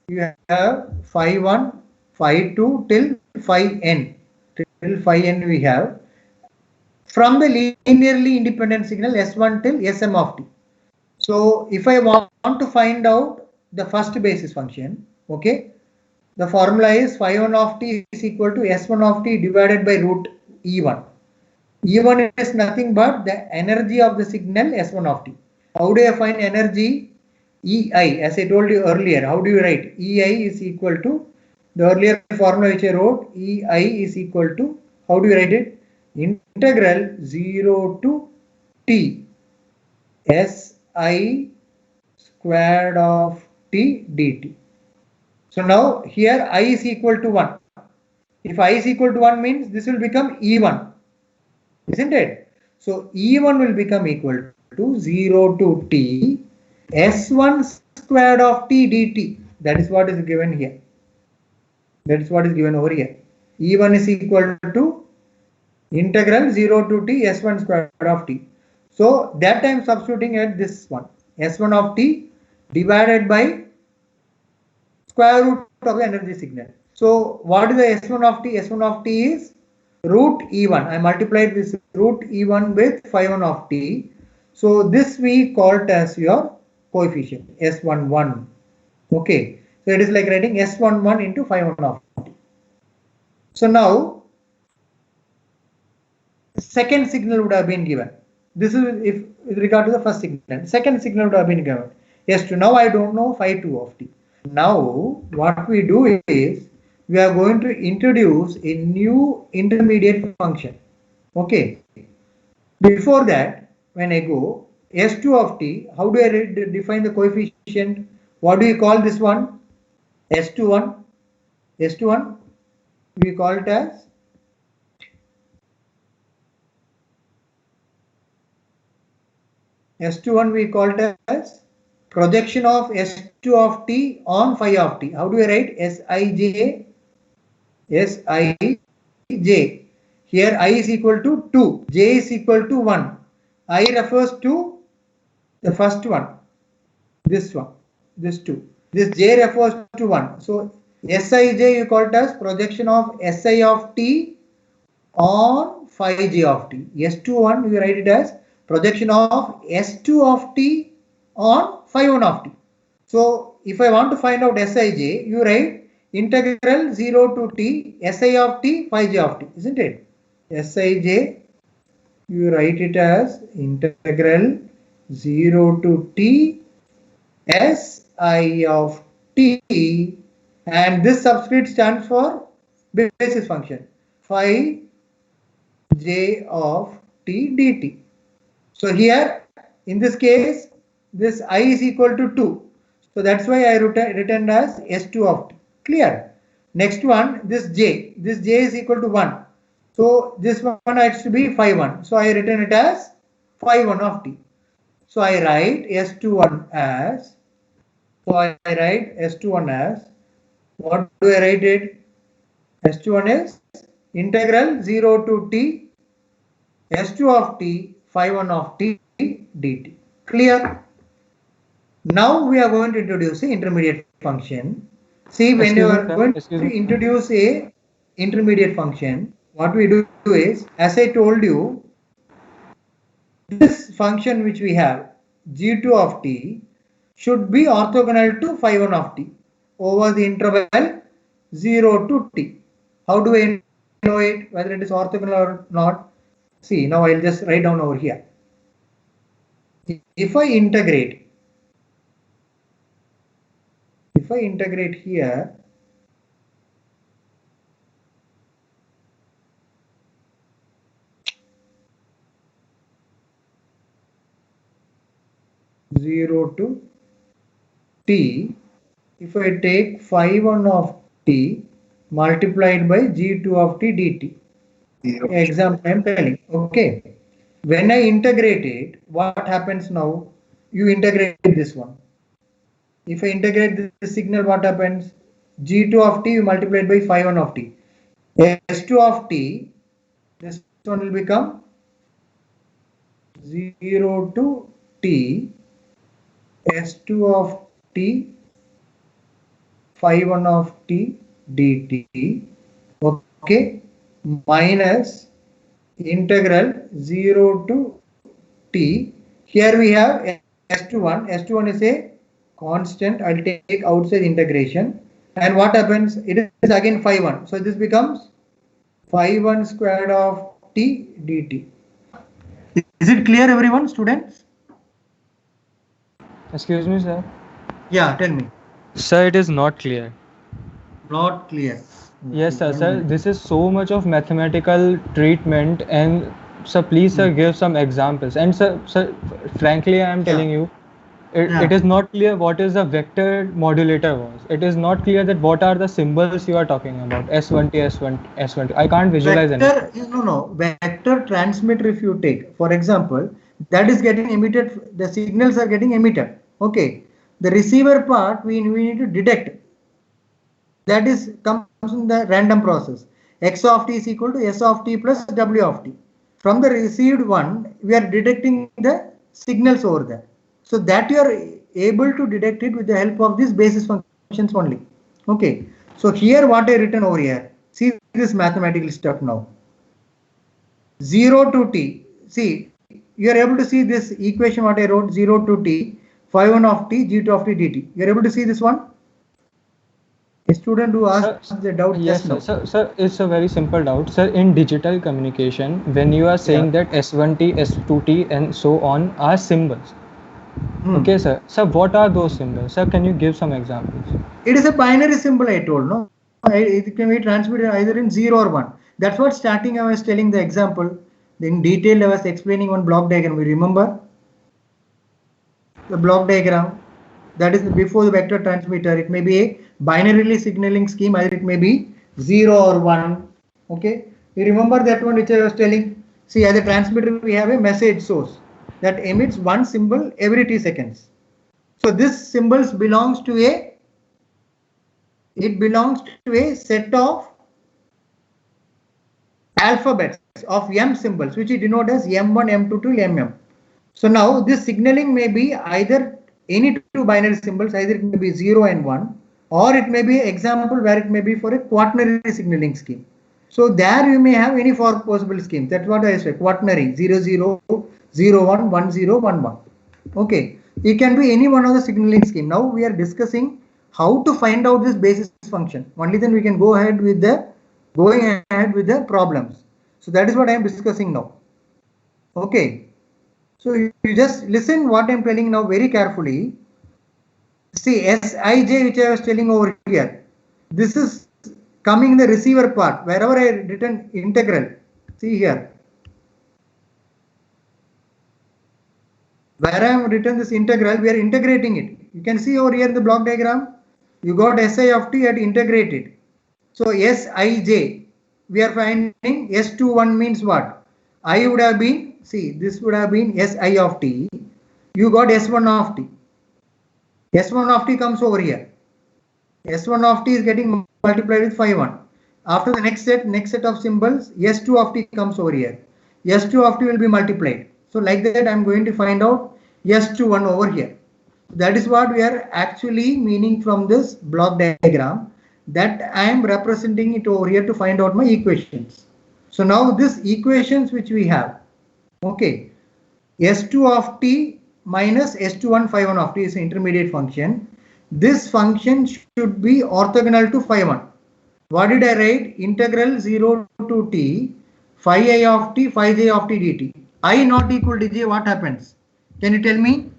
you have phi 1, phi 2 till phi n. Till phi n we have from the linearly independent signal s1 till sm of t. So if I want to find out the first basis function, okay, the formula is phi 1 of t is equal to s1 of t divided by root E1. E1 is nothing but the energy of the signal S1 of t. How do I find energy? EI, as I told you earlier. How do you write? EI is equal to the earlier formula which I wrote. EI is equal to, how do you write it? Integral 0 to t Si squared of t dt. So now here I is equal to 1. If I is equal to 1 means this will become E1. Isn't it? So E1 will become equal to 0 to t S1 squared of t dt. That is what is given here. That is what is given over here. E1 is equal to integral 0 to t S1 squared of t. So that I am substituting at this one. S1 of t divided by square root of the energy signal. So what is the S1 of t? S1 of t is root E1. I multiplied this root E1 with phi 1 of t. So this we called as your coefficient S11. Okay. So it is like writing S11 into phi 1 of t. So now second signal would have been given. This is if with regard to the first signal. Second signal would have been given S2. Now I don't know phi 2 of t. Now what we do is we are going to introduce a new intermediate function. Okay. Before that, when I go S2 of t, how do I define the coefficient? What do you call this one? S21. S21 we call it as S21 we call it as projection of S2 of t on phi of t. How do I write? Sij. Sij. Here I is equal to 2, j is equal to 1. I refers to the first one, this one, this 2. This j refers to 1. So Sij you call it as projection of Si of t on phi j of t. S21 you write it as projection of S2 of t on phi 1 of t. So if I want to find out Sij, you write integral 0 to t Si of t phi j of t, isn't it? Sij, you write it as integral 0 to t Si of t, and this subscript stands for basis function phi j of t dt. So here in this case this I is equal to 2. So that's why I written as S2 of t. Clear? Next one, this j is equal to 1. So this one has to be phi 1. So I written it as phi 1 of t. So I write S21 as, what do I write it? S21 is integral 0 to t S2 of t phi 1 of t dt. Clear? Now we are going to introduce the intermediate function. See, when you are going to introduce a intermediate function, what we do is, as I told you, this function which we have, g2 of t, should be orthogonal to phi 1 of t over the interval 0 to t. How do I know it, whether it is orthogonal or not? See, now I'll just write down over here. If I integrate here, zero to t, if I take phi 1 of t multiplied by g2 of t dt. Example I am telling. Okay. When I integrate it, what happens now? You integrate this one. If I integrate this signal, what happens? G2 of t you multiplied by phi 1 of t. S2 of t, this one will become 0 to t S2 of t phi 1 of t dt, okay, minus integral 0 to t. Here we have S21. S21 is a constant. I'll take outside integration. And what happens? It is again phi 1. So this becomes phi 1 squared of t dt. Is it clear, everyone, students?
Excuse me, sir.
Yeah, tell me.
Sir, it is not clear.
Not clear.
Yes, sir. Sir, this is so much of mathematical treatment, and sir, please, sir, give some examples. And sir, frankly, I am telling you, it is not clear what is the vector modulator was. It is not clear that what are the symbols you are talking about. S1T, S1, S1T. I can't visualize anything.
No. Vector transmitter, if you take, for example, that is getting emitted. The signals are getting emitted. Okay. The receiver part we need to detect. That is comes in the random process. X of t is equal to S of t plus W of t. From the received one, we are detecting the signals over there. So that you are able to detect it with the help of these basis functions only. Okay. So here what I written over here. See this mathematical stuff now. 0 to t. See, you are able to see this equation what I wrote, 0 to t, phi 1 of t, g2 of t dt. You are able to see this one? A student who
Sir,
asked the doubt
yes,
just
sir.
now.
Sir, it's a very simple doubt. Sir, in digital communication, when you are saying that S1T, S2T, and so on are symbols. Okay, sir. Sir, what are those symbols? Sir, can you give some examples?
It is a binary symbol I told, no? It can be transmitted either in 0 or 1. That's what starting I was telling the example. In detail I was explaining one block diagram. We remember the block diagram. That is before the vector transmitter. It may be a binarily signaling scheme, either it may be 0 or 1. Okay. You remember that one which I was telling? See, as a transmitter we have a message source that emits one symbol every t seconds. So this symbols belongs to a set of alphabets of M symbols, which is denoted as M1, M2 to MM. So now this signaling may be either any two binary symbols, either it may be 0 and 1, or it may be an example where it may be for a quaternary signaling scheme. So there you may have any four possible schemes. That's what I said, quaternary 0, 0, 0, 1, 1, 0, 1, 1. Okay, it can be any one of the signaling scheme. Now we are discussing how to find out this basis function. Only then we can go ahead with the problems. So that is what I am discussing now. Okay. So you just listen what I am telling now very carefully. See, Sij which I was telling over here. This is coming in the receiver part. Wherever I written integral. See here. Where I have written this integral, we are integrating it. You can see over here in the block diagram. You got Si of t at integrated. So Sij, we are finding S21 means what? I would have been, see, this would have been Si of t. You got S1 of t. S1 of t comes over here. S1 of t is getting multiplied with phi 1. After the next set of symbols, S2 of t comes over here. S2 of t will be multiplied. So like that, I am going to find out S21 over here. That is what we are actually meaning from this block diagram, that I am representing it over here to find out my equations. So now this equations which we have, okay, S2 of t minus S21 phi 1 of t is an intermediate function. This function should be orthogonal to phi 1. What did I write? Integral 0 to t phi I of t phi j of t dt. I not equal to j, what happens? Can you tell me?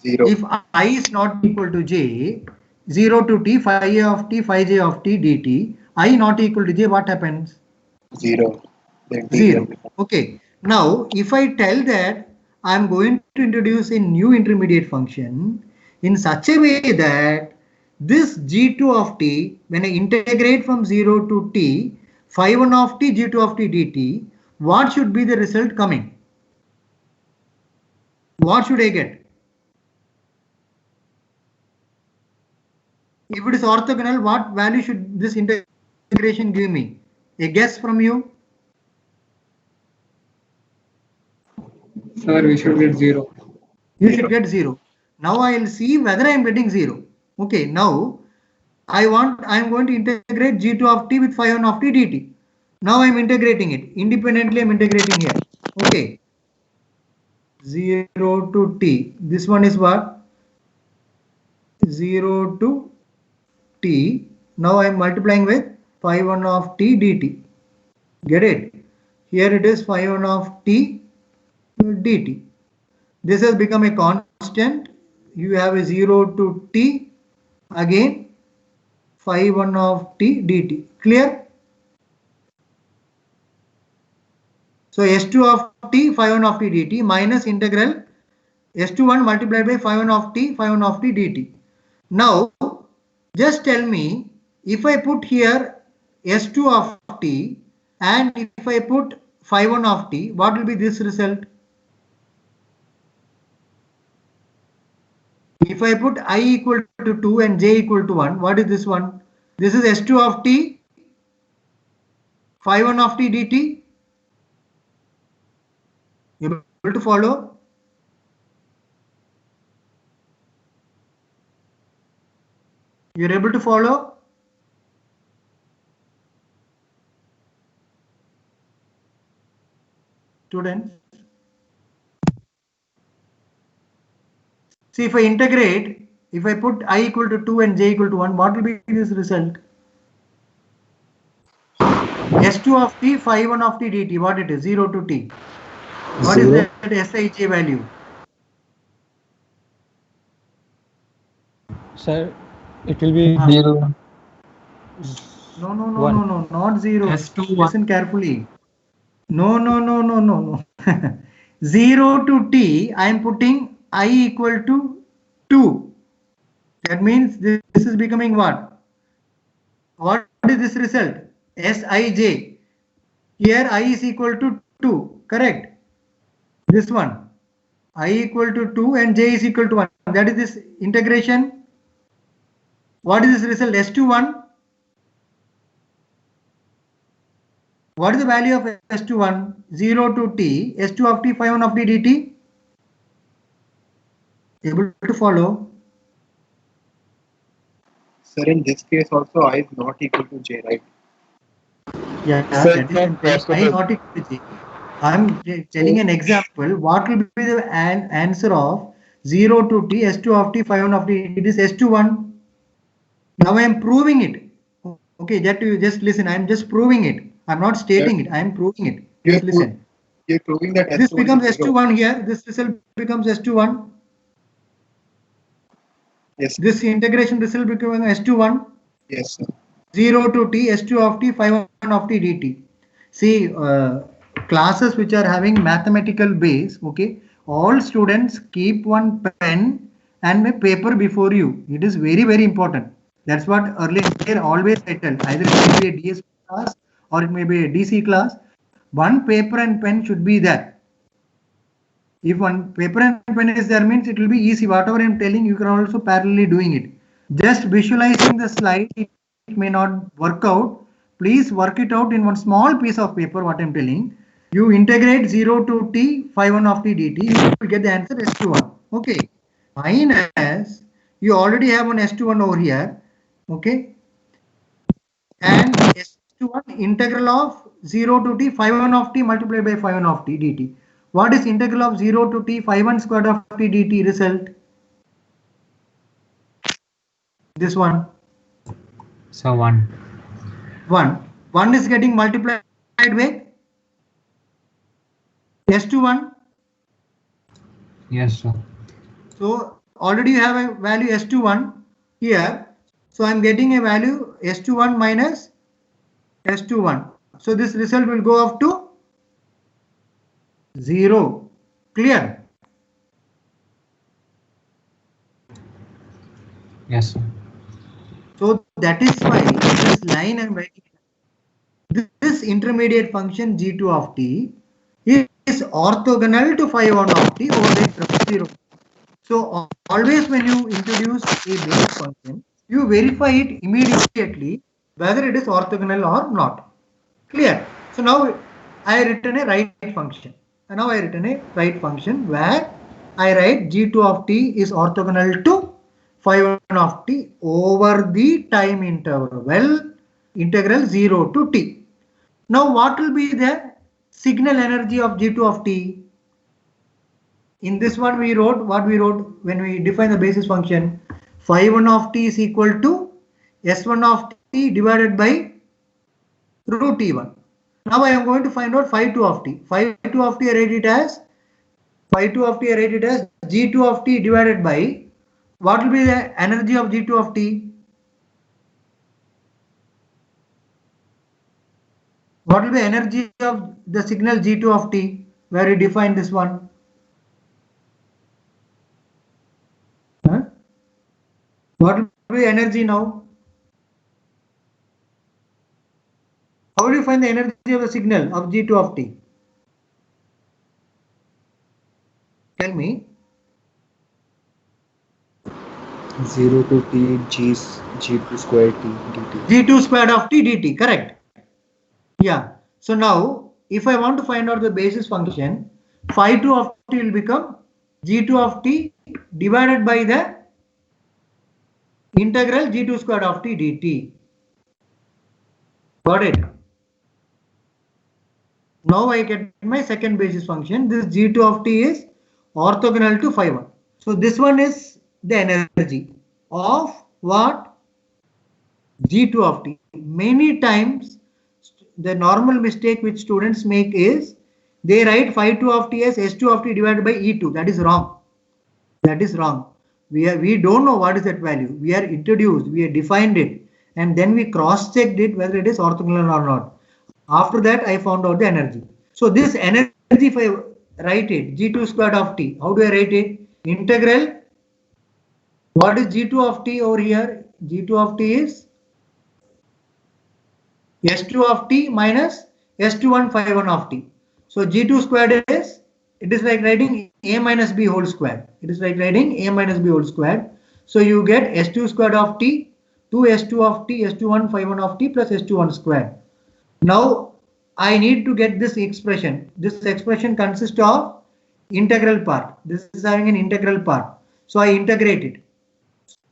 0.
If I is not equal to j, 0 to t phi a of t phi j of t dt, I not equal to j, what happens?
0. The integral.
0. Okay. Now, if I tell that I am going to introduce a new intermediate function in such a way that this g2 of t, when I integrate from 0 to t, phi 1 of t, g2 of t dt, what should be the result coming? What should I get? If it is orthogonal, what value should this integration give me? A guess from you?
Sir, we should get 0.
You should get 0. Now I will see whether I am getting 0. Okay, now I am going to integrate g2 of t with phi 1 of t dt. Now I am integrating it. Independently I am integrating here. Okay. 0 to t. This one is what? 0 to t. Now I am multiplying with phi 1 of t dt. Get it? Here it is phi 1 of t dt. This has become a constant. You have a 0 to t, again phi 1 of t dt. Clear? So S2 of t phi 1 of t dt minus integral S21 multiplied by phi 1 of t dt. Now just tell me, if I put here S2 of t and if I put phi 1 of t, what will be this result? If I put I equal to 2 and j equal to 1, what is this one? This is S2 of t, phi 1 of t dt. You able to follow? You're able to follow? students? See, if I integrate, if I put I equal to 2 and j equal to 1, what will be this result? S2 of t, phi 1 of t dt, what it is? 0 to t. What is
Zero.
that Sij value?
Sir, it will be
Zero.
No, no, no,
One.
no, no, not 0.
S2
Listen carefully. No, no, no, no, no, no. 0 to t, I am putting I equal to 2. That means this is becoming what? What is this result? Sij. Here I is equal to 2. Correct? This one. I equal to 2 and j is equal to 1. That is this integration. What is this result? S21. What is the value of S21? 0 to t, S2 of t, phi 1 of t dt. Able to follow?
Sir, in this case also I is not equal to j, right?
Yeah,
Sir,
that
it's
is
not
I'm telling I
possible.
not equal to j. I'm telling an example. What will be the answer of 0 to t, S2 of t, phi 1 of t? It is S21. Now I am proving it. Okay, that you just listen. I am just proving it. I'm not stating it. I am proving it. Just listen.
You're proving that
This
S1
becomes
is 0.
S21 here. This result becomes S21.
Yes,
This integration result becomes S21.
yes, sir.
0 to t, S2 of t, phi 1 of t dt. See, classes which are having mathematical base, okay, all students keep one pen and a paper before you. It is very, very important. That's what earlier always I tell. Either it may be a DS class or it may be a DC class. One paper and pen should be there. If one paper and pen is there means it will be easy. Whatever I am telling, you can also parallelly doing it. Just visualizing the slide, it may not work out. Please work it out in one small piece of paper. What I am telling, you integrate 0 to t, phi 1 of t dt, you will get the answer S21. Okay. Minus, you already have one S21 over here. Okay. And S21 integral of 0 to t, phi 1 of t multiplied by phi 1 of t dt. What is integral of 0 to t, phi 1 squared of t dt result? This one.
So 1.
1. 1 is getting multiplied with S21.
Yes, sir.
So already you have a value S21 here. So I'm getting a value S21 minus S21. So this result will go up to 0. Clear?
Yes, sir.
So that is why this line I'm writing, this intermediate function g2 of t is orthogonal to phi 1 of t over x equals 0. So always when you introduce a basic function, you verify it immediately whether it is orthogonal or not. Clear? So now I written a right function. And now I written a right function where I write g2 of t is orthogonal to phi 1 of t over the time interval integral 0 to t. Now what will be the signal energy of g2 of t? In this one we wrote what we wrote when we define the basis function. Phi 1 of t is equal to S1 of t divided by root t1. Now I am going to find out phi 2 of t. Phi 2 of t I write it as g2 of t divided by what will be the energy of g2 of t? What will be energy of the signal g2 of t where we define this one? Huh? What will be energy now? How do you find the energy of the signal of g2 of t? Tell me.
0 to t g2 square t dt.
G2 squared of t dt, correct? Yeah. So now, if I want to find out the basis function, phi 2 of t will become g2 of t divided by the integral g2 squared of t dt. Got it? Now I get my second basis function. This G2 of t is orthogonal to phi 1. So this one is the energy of what? G2 of t. Many times the normal mistake which students make is they write phi 2 of t as S2 of t divided by E2. That is wrong. That is wrong. We don't know what is that value. We are introduced, we have defined it, and then we cross-checked it whether it is orthogonal or not. After that, I found out the energy. So this energy, if I write it, G2 squared of t, how do I write it? Integral. What is G2 of t over here? G2 of t is S2 of t minus S21 phi 1 of t. So G2 squared is, it is like writing a minus b whole square. It is like writing a minus b whole square. So you get S2 squared of t, 2S2 of t, S21 phi 1 of t plus S21 squared. Now I need to get this expression. This expression consists of integral part. This is having an integral part. So I integrate it.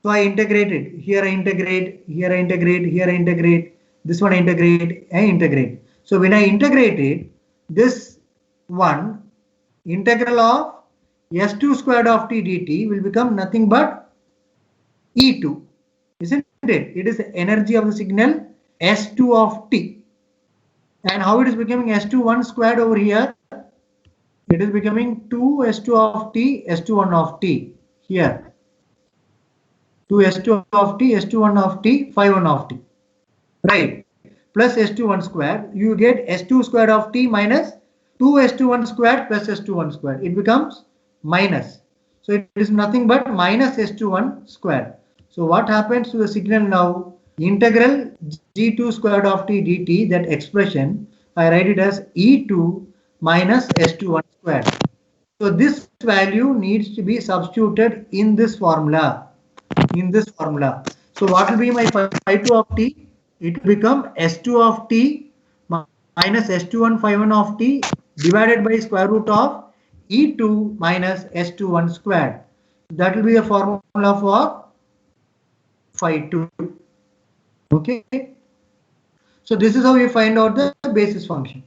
So I integrate it. Here I integrate, here I integrate, here I integrate, this one I integrate, I integrate. So when I integrate it, this one integral of S2 squared of t dt will become nothing but E2. Isn't it? It is the energy of the signal S2 of t. And how it is becoming S21 squared over here? It is becoming 2S2 of t, S21 of t here. 2S2 of t, S21 of t, phi 1 of t. Right. Plus S21 squared. You get S2 squared of t minus 2S21 squared plus S21 squared. It becomes minus. So it is nothing but minus S21 squared. So what happens to the signal now? Integral G2 squared of t dt, that expression, I write it as E2 minus S21 squared. So this value needs to be substituted in this formula. So what will be my phi 2 of t? It will become S2 of t minus S21 phi 1 of t divided by square root of E2 minus S21 squared. That will be a formula for phi 2. Okay. So this is how you find out the basis function.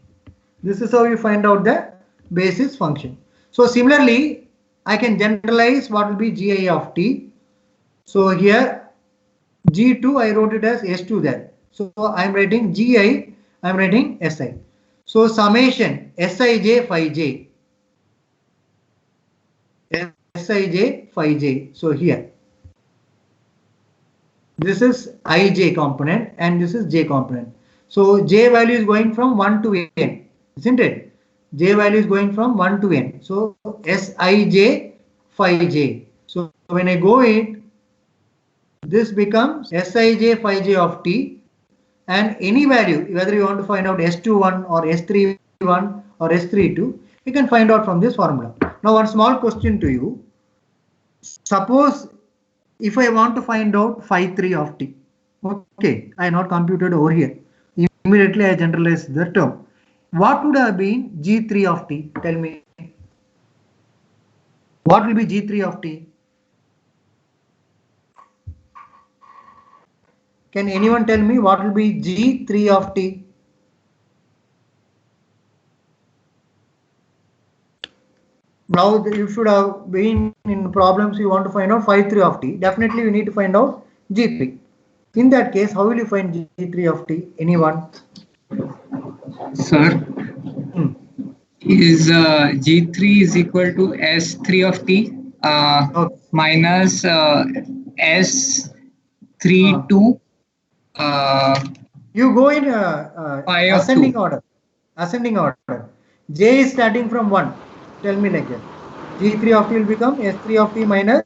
So similarly, I can generalize what will be Gi of t. So here G2 I wrote it as S2 there. So I am writing Gi, I am writing Si. So summation Sij phi j. Sij phi j. So here this is ij component and this is j component. So j value is going from 1 to n, isn't it? J value is going from 1 to n. So Sij phi j. So when I go it, this becomes Sij phi j of t, and any value, whether you want to find out S21 or S31 or S32, you can find out from this formula. Now one small question to you. Suppose if I want to find out phi 3 of t, okay, I not computed over here. Immediately I generalize the term. What would have been G3 of t? Tell me. What will be G3 of t? Can anyone tell me what will be G3 of t? Now you should have been in problems, you want to find out phi 3 of t. Definitely you need to find out G3. In that case, how will you find G3 of t? Anyone?
Sir, is G3 is equal to S3 of t
Okay.
minus S32
You go in
Pi of
ascending
2.
order. J is starting from 1. Tell me like that. G3 of t will become S3 of t minus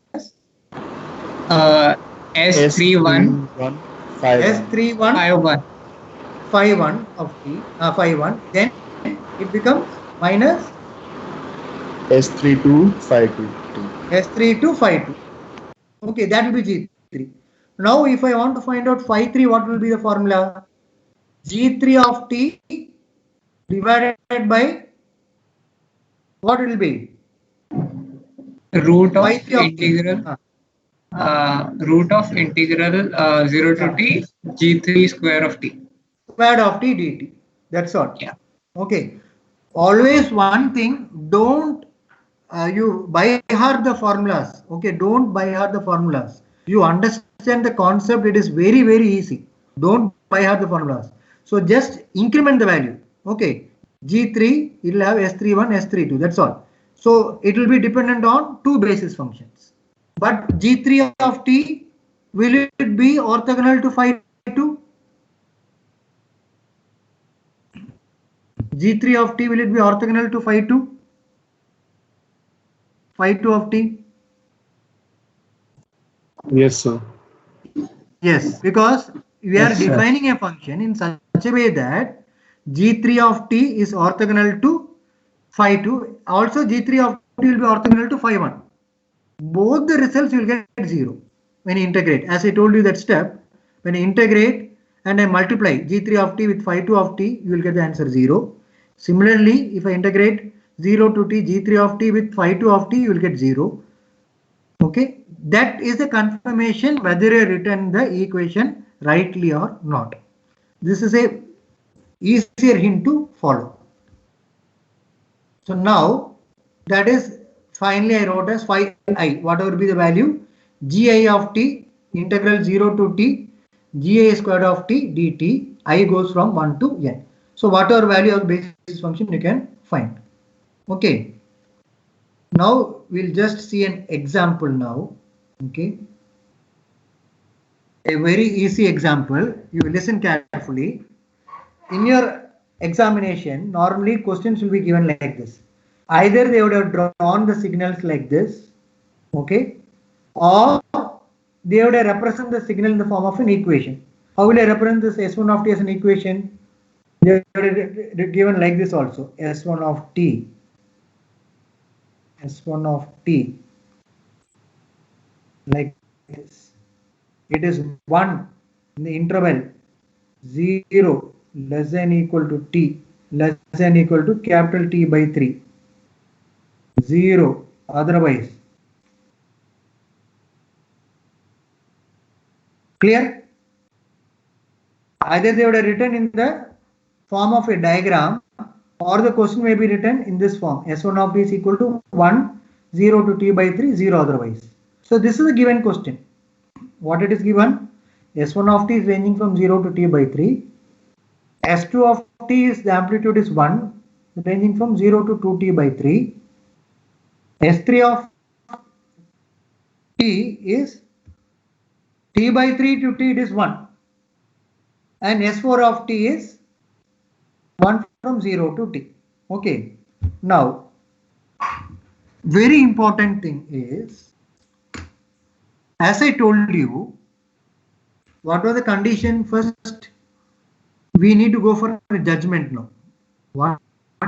S31
S31
phi 1.
phi 1 of t, phi 1. Then it becomes minus
S32 phi 2 t.
S32 phi 2. Okay, that will be G3. Now if I want to find out phi 3, what will be the formula? G3 of t divided by what will be?
Root of
Phi 3 of t.
integral root of integral 0 to t G3 square of t.
Squared of t dt. That's all.
Yeah.
Okay. always one thing, don't you by heart the formulas. Okay, don't by heart the formulas. You understand the concept, it is very, very easy. Don't by heart the formulas. So just increment the value. Okay, G3, it will have S31, S32, that's all. So it will be dependent on two basis functions. But G3 of T, will it be orthogonal to phi 2? G3 of T, will it be orthogonal to phi 2? Phi 2 of T?
Yes, sir.
Yes, because we are
Yes, sir.
defining a function in such a way that G3 of T is orthogonal to phi 2. Also, G3 of T will be orthogonal to phi 1. Both the results will get 0 when you integrate. As I told you that step, when you integrate and I multiply G3 of T with phi 2 of T, you will get the answer 0. Similarly, if I integrate 0 to T, G3 of T with phi 2 of T, you will get 0. Okay, that is the confirmation whether you written the equation rightly or not. This is a easier hint to follow. So now that is finally I wrote as phi I, whatever be the value, gi of t integral 0 to t gi squared of t dt, I goes from 1 to n. So whatever value of basis function you can find. Okay. Now we'll just see an example now. Okay. A very easy example. You listen carefully. In your examination, normally questions will be given like this. Either they would have drawn the signals like this, okay, or they would have represent the signal in the form of an equation. How will I represent this S1 of t as an equation? They would have given like this also. S1 of t. S1 of t. Like this. It is 1 in the interval 0 less than equal to t less than equal to capital T by 3. 0 otherwise. Clear? Either they would have written in the form of a diagram or the question may be written in this form. S1 of t is equal to 1, 0 to t by 3, 0 otherwise. So this is a given question. What it is given? S1 of t is ranging from 0 to t by 3. S2 of t is the amplitude is 1, ranging from 0 to 2t by 3. S3 of t is t by 3 to t, it is 1. And S4 of t is 1 from 0 to t. Okay. Now, very important thing is, as I told you, what was the condition? First, we need to go for a judgment now. What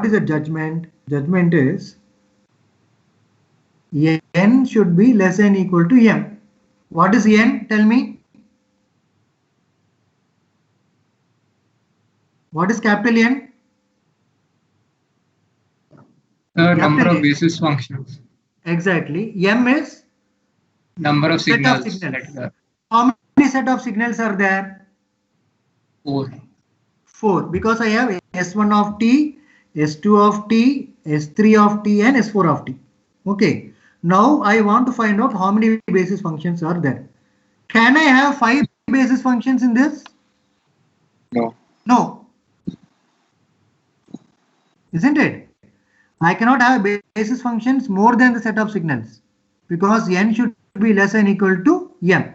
is a judgment? Judgment is n should be less than equal to m. What is n? Tell me. What is capital N?
The number
Capital
of
N.
basis functions.
Exactly. M is
Number of
set of
signals.
signals. How many set of signals are there?
4.
4. Because I have S1 of t, S2 of t, S3 of t and S4 of t. Okay. Now I want to find out how many basis functions are there. Can I have 5 basis functions in this?
No.
No. Isn't it? I cannot have basis functions more than the set of signals because n should be less than equal to m.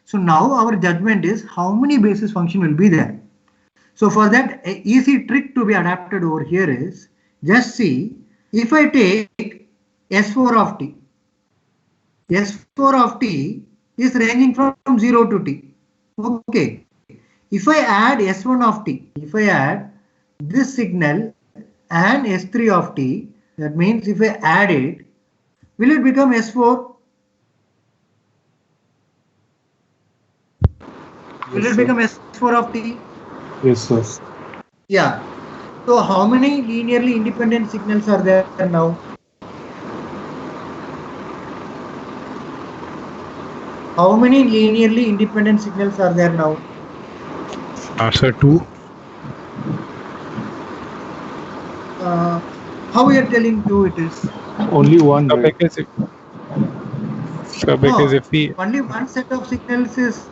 So now our judgment is how many basis function will be there. So for that, an easy trick to be adapted over here is just see if I take S4 of t. S4 of t is ranging from 0 to t. Okay. If I add S1 of t, if I add this signal and S3 of t, that means if I add it, will it become S4? Will it become S4 of t?
Yes, sir.
Yeah. So how many linearly independent signals are there now? How many linearly independent signals are there now?
Sir, 2.
How we are telling two it is?
Only one,
So
right?
because because
No,
if we
only one set of signals is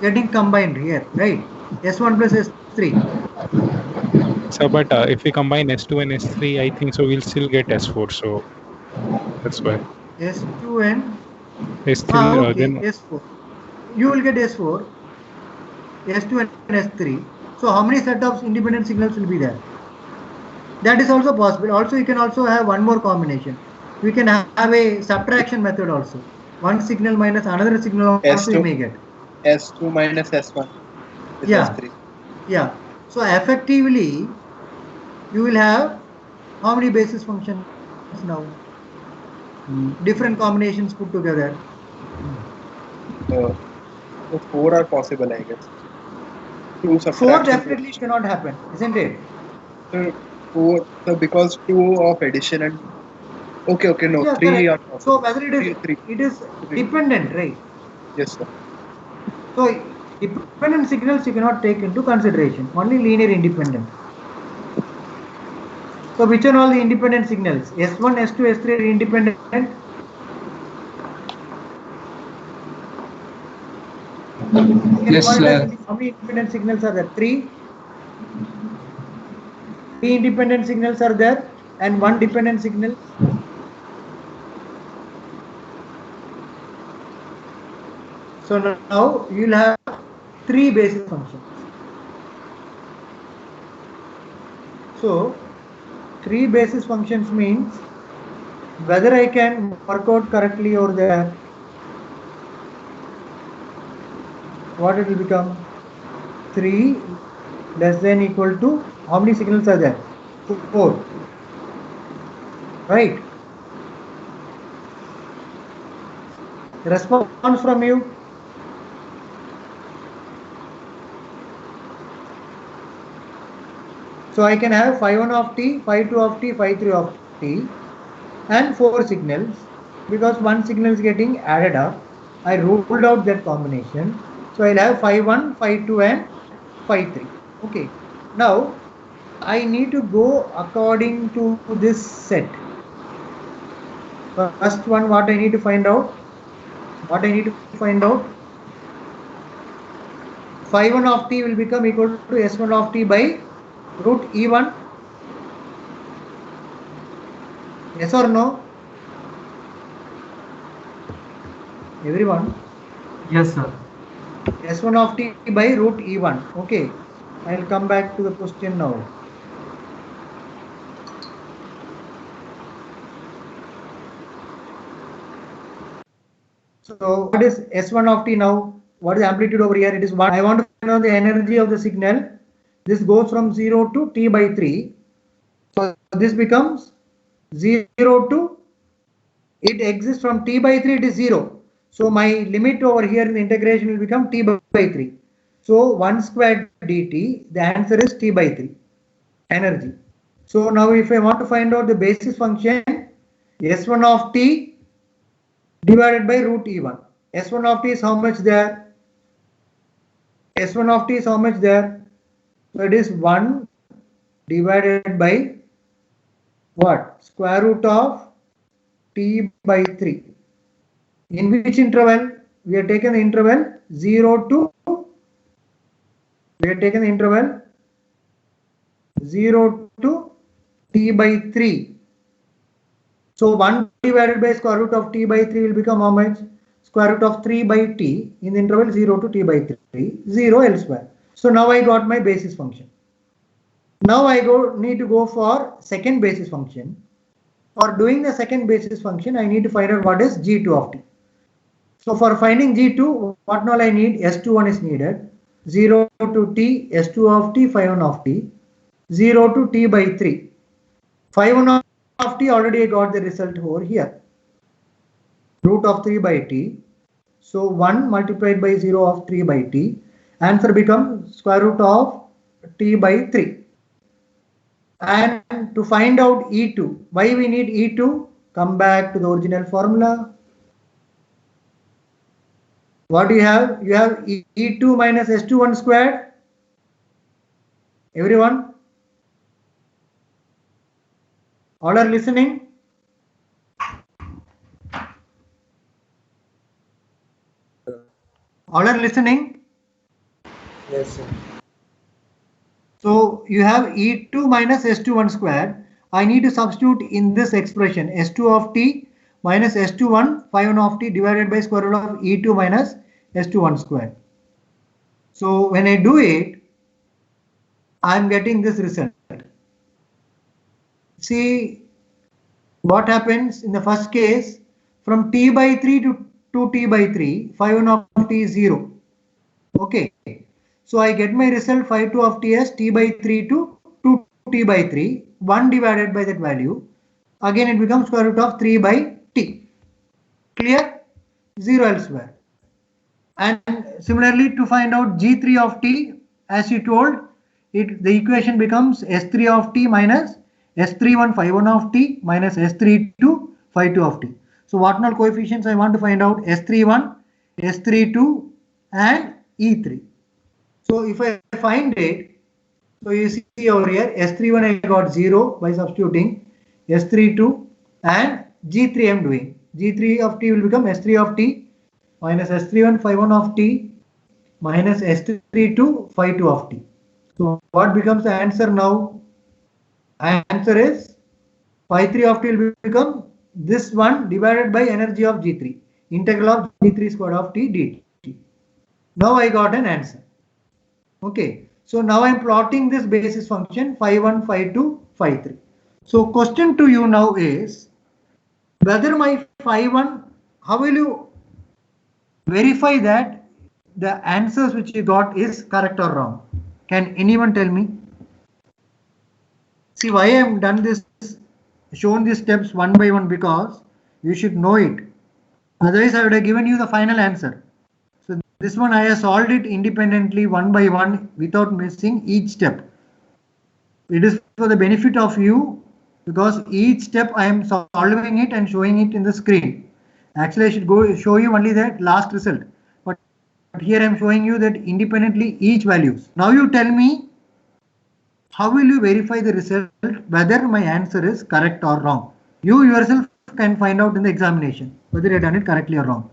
getting combined here, right? S1 plus S3.
but if we combine S2 and S3, I think so we'll still get S4. So that's why
S2 and
S3
okay,
then
S4. You will get S4, S2 and S3. So how many set of independent signals will be there? That is also possible. Also, you can also have one more combination. We can have a subtraction method also. One signal minus another signal also you may get.
S2 minus S1 is
Yeah.
S3.
Yeah. So effectively, you will have how many basis functions now? Different combinations put together.
So 4 are possible, I guess. 2
4
subtraction.
definitely cannot happen, isn't it?
So 4. So because 2 of addition and okay, no,
Yeah,
3
correct.
are possible.
So whether it is
Three.
it is dependent, right?
Yes, sir.
So dependent signals you cannot take into consideration. Only linear independent. So which are all the independent signals? S1, S2, S3 are independent.
Yes, sir.
How many independent signals are there? Three. Three independent signals are there and one dependent signal. So now you will have three basis functions. So three basis functions means whether I can work out correctly over there, what it will become? 3 less than equal to how many signals are there? 4. Right? Response from you? So I can have phi 1 of t, phi 2 of t, phi 3 of t and 4 signals because one signal is getting added up. I ruled out that combination. So I'll have phi 1, phi 2 and phi 3. Okay. Now I need to go according to this set. First one, what I need to find out? What I need to find out? Phi 1 of t will become equal to S1 of t by root E1. Yes or no? Everyone?
Yes, sir.
S1 of t by root E1. Okay. I'll come back to the question now. So what is S1 of t now? What is amplitude over here? It is 1. I want to know the energy of the signal. This goes from 0 to t by 3. So this becomes 0 to, it exists from t by 3, it is 0. So my limit over here in the integration will become t by 3. So 1 squared dt, the answer is t by 3, energy. So now if I want to find out the basis function, S1 of t divided by root E1. S1 of t is how much there? S1 of t is how much there? So it is 1 divided by what? Square root of t by 3. In which interval? We have taken the interval 0 to, we have taken the interval 0 to t by 3. So 1 divided by square root of t by 3 will become how much? Square root of 3 by t in the interval 0 to t by 3, 0 elsewhere. So now I got my basis function. Now I need to go for second basis function. For doing the second basis function, I need to find out what is g2 of t. So for finding g2, what all I need? S21 is needed. 0 to t, S2 of t, phi 1 of t. 0 to t by 3. Phi 1 of t, already I got the result over here. Root of 3 by t. So 1 multiplied by 0 of 3 by t. Answer becomes square root of t by 3. And to find out E2, why we need E2? Come back to the original formula. What do you have? You have E2 minus S21 squared. Everyone? All are listening? All are listening?
Yes, sir.
So you have E2 minus S21 squared. I need to substitute in this expression S2 of t minus S21 phi1 of t divided by square root of E2 minus S21 squared. So when I do it, I am getting this result. See what happens in the first case, from t by 3 to 2t by 3, phi1 of t is 0. Okay. So I get my result phi2 of t as t by 3 to 2t by 3, 1 divided by that value. Again it becomes square root of 3 by t. Clear? 0 elsewhere. And similarly, to find out g3 of t, as you told, the equation becomes s3 of t minus s31 phi1 of t minus s32 phi2 of t. So what all coefficients I want to find out? S31, S32 and E3. So if I find it, so you see over here, S31 I got 0 by substituting, S32 and G3 I am doing. G3 of t will become S3 of t minus S31 phi1 of t minus S32 phi2 of t. So what becomes the answer now? Answer is phi3 of t will become this one divided by energy of G3, integral of G3 squared of t dt. Now I got an answer. Okay, so now I am plotting this basis function phi1, phi2, phi3. So question to you now is whether my phi1, how will you verify that the answers which you got is correct or wrong? Can anyone tell me? See why I have done this, shown these steps one by one, because you should know it. Otherwise I would have given you the final answer. So this one I have solved it independently one by one without missing each step. It is for the benefit of you, because each step I am solving it and showing it in the screen. Actually I should go show you only that last result, but here I am showing you that independently each values. Now you tell me, how will you verify the result whether my answer is correct or wrong? You yourself can find out in the examination whether you have done it correctly or wrong.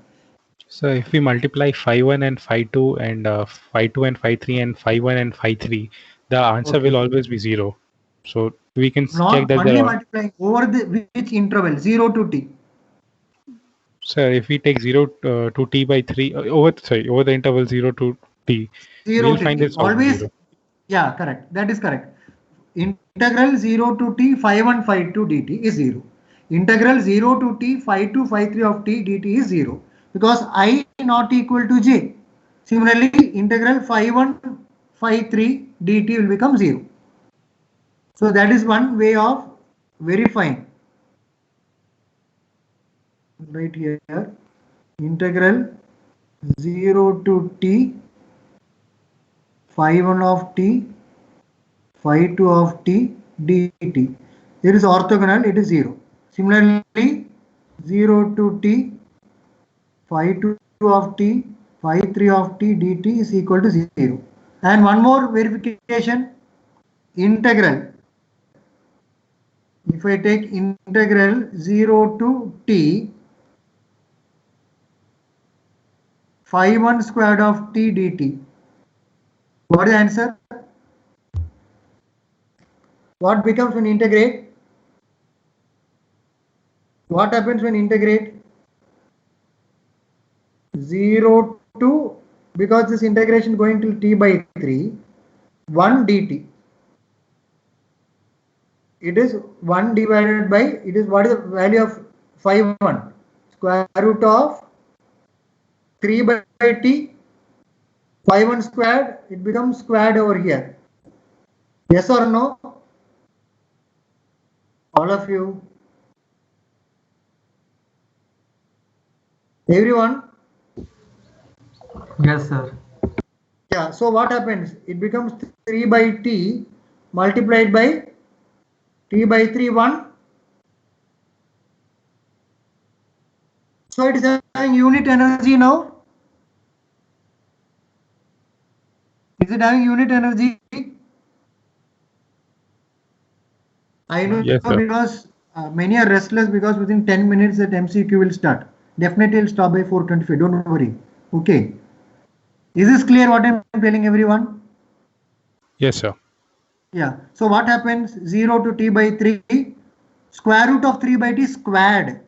So if we multiply phi1 and phi2 and phi2 and phi3 and phi1 and phi3, the answer will always be 0. So we can check
Not
that
only multiplying, over the which interval, 0 to t.
So if we take 0 to t by 3 over the interval 0 to t,
0
we'll
to
find
t.
this
Always,
0.
yeah, correct. That is correct. Integral 0 to t phi1 phi2 dt is 0. Integral 0 to t phi2 phi3 of t dt is 0, because I not equal to j. Similarly, integral phi1 phi3 dt will become 0. So that is one way of verifying. Right here, integral 0 to t phi1 of t phi2 of t dt. There is orthogonal, it is 0. Similarly, 0 to t phi2 of t phi3 of t dt is equal to 0. And one more verification, integral. If I take integral 0 to t phi1 squared of t dt, what is the answer? What becomes when integrate? What happens when integrate? 0 to, because this integration going till t by 3, 1 dt. It is 1 divided by, it is what is the value of phi1? Square root of 3 by t, phi1 squared, it becomes squared over here. Yes or no? All of you. Everyone?
Yes, sir.
Yeah, so what happens? It becomes 3 by t multiplied by t by 3, 1. So it is having unit energy now. Is it having unit energy? I know
Yes, sir.
because many are restless because within 10 minutes that MCQ will start. Definitely will stop by 4:25. Don't worry. Okay. Is this clear what I'm telling everyone?
Yes, sir.
Yeah. So what happens? 0 to t by 3. Square root of 3 by t squared.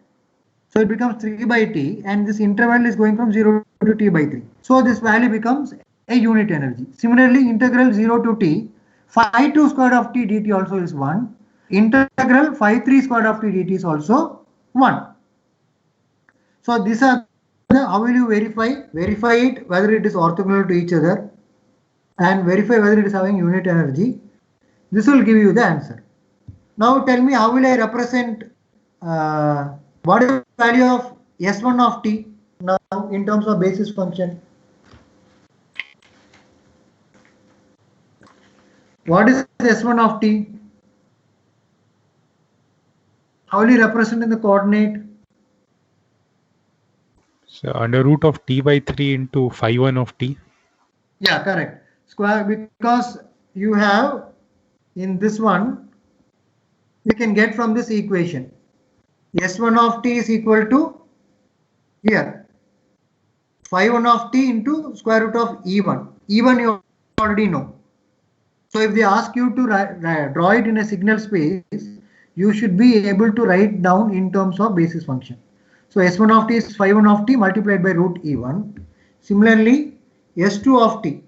So it becomes 3 by t, and this interval is going from 0 to t by 3. So this value becomes a unit energy. Similarly, integral 0 to t, phi 2 squared of t dt also is 1. Integral phi 3 squared of t dt is also 1. So these are how will you verify? Verify it whether it is orthogonal to each other and verify whether it is having unit energy. This will give you the answer. Now tell me, how will I represent what is the value of S1 of t now in terms of basis function? What is S1 of t? How will you represent in the coordinate?
So under root of t by 3 into phi 1 of t.
Yeah, correct. Square, because you have in this one, you can get from this equation. S1 of t is equal to here phi 1 of t into square root of E1. E1 you already know. So if they ask you to draw it in a signal space, you should be able to write down in terms of basis function. So S1 of t is phi 1 of t multiplied by root E1. Similarly, S2 of t,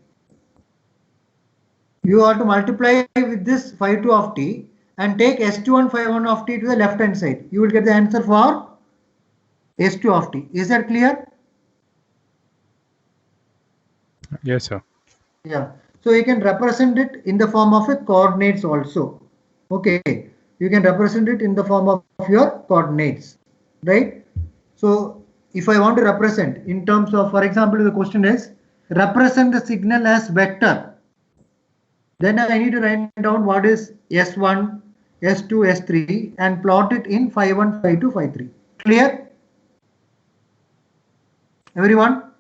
you have to multiply with this phi 2 of t and take S2 and phi 1 of t to the left hand side. You will get the answer for S2 of t. Is that clear?
Yes, sir.
Yeah. So you can represent it in the form of a coordinates also. Okay. You can represent it in the form of your coordinates, right? So if I want to represent in terms of, for example, the question is represent the signal as vector. Then I need to write down what is S1, S2, S3 and plot it in phi 1, phi 2, phi 3. Clear? Everyone?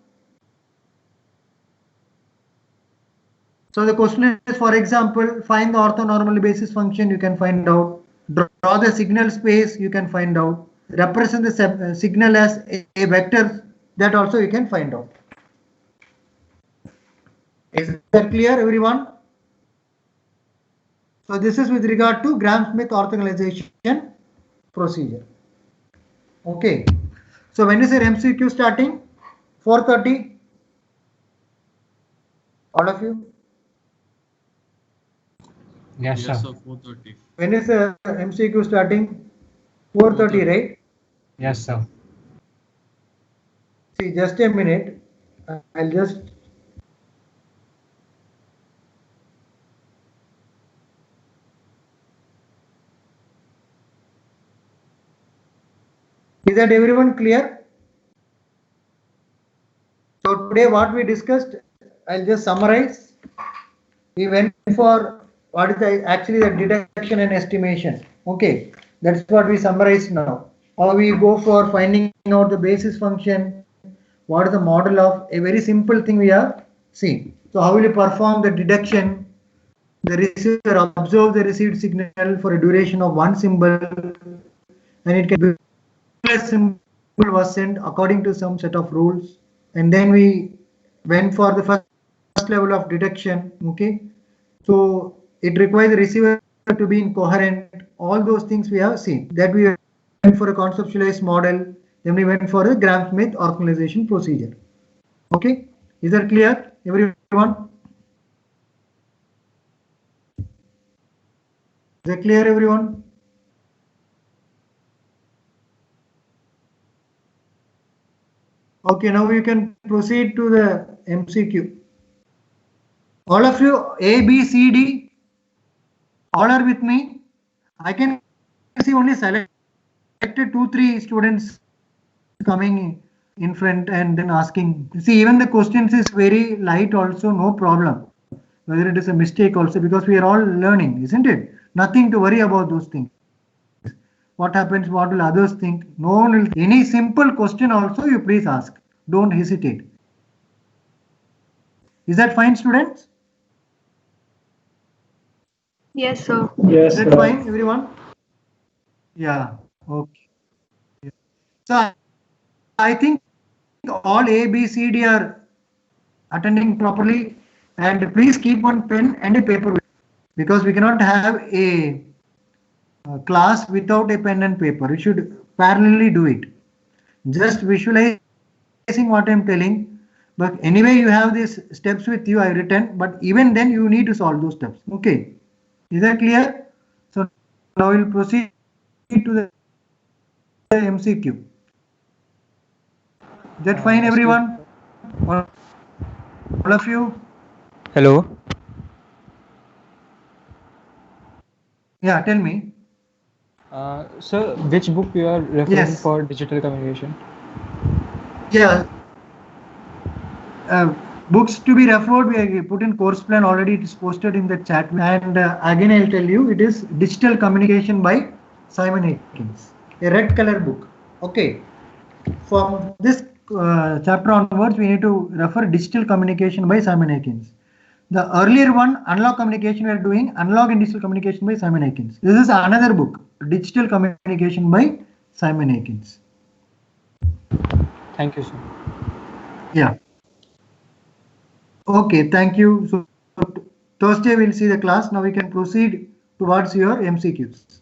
So the question is, for example, find the orthonormal basis function, you can find out. Draw the signal space, you can find out. Represent the signal as a vector, that also you can find out. Is that clear, everyone? So this is with regard to Gram-Schmidt orthogonalization procedure. Okay. So when is your MCQ starting? 4:30? All of you?
Yes, sir. 4:30.
When is the MCQ starting? 4:30, right?
Yes, sir.
See, just a minute. I'll just. Is that everyone clear? So today what we discussed, I'll just summarize. We went for what is actually the detection and estimation. Okay, that's what we summarized now. Or we go for finding out the basis function. What is the model of a very simple thing we have seen. So how will you perform the deduction? The receiver observe the received signal for a duration of one symbol, and it can be a symbol was sent according to some set of rules. And then we went for the first level of detection. Okay, so it requires the receiver to be incoherent. All those things we have seen. That we went for a conceptualized model. Then we went for a Gram-Schmidt orthogonalization procedure. Okay, is that clear, everyone? Is that clear, everyone? Okay, now we can proceed to the MCQ. All of you, A, B, C, D, all are with me. I can see only selected 2-3 students coming in front and then asking. See, even the questions is very light also, no problem. Whether it is a mistake also, because we are all learning, isn't it? Nothing to worry about those things. What happens, what will others think? No one will. Any simple question also you please ask. Don't hesitate. Is that fine, students?
Yes, sir.
Is that fine, everyone? Yeah. Okay. So I think all A, B, C, D are attending properly, and please keep one pen and a paper because we cannot have a class without a pen and paper. We should parallelly do it. Just visualizing what I'm telling. But anyway, you have these steps with you, I written, but even then you need to solve those steps. Okay. Is that clear? So now we'll proceed to the MCQ. Is that fine, everyone? All of you?
Hello.
Yeah, tell me.
Sir, which book you are referring
Yes.
for digital communication?
Yeah. Books to be referred, we put in course plan already. It is posted in the chat. And again, I'll tell you, it is Digital Communication by Simon Akins, a red color book. Okay. From this chapter onwards, we need to refer Digital Communication by Simon Akins. The earlier one, Analog Communication, we are doing Analog and Digital Communication by Simon Akins. This is another book, Digital Communication by Simon Akins.
Thank you, sir.
Yeah. Okay, thank you. So Thursday we'll see the class. Now we can proceed towards your MCQs.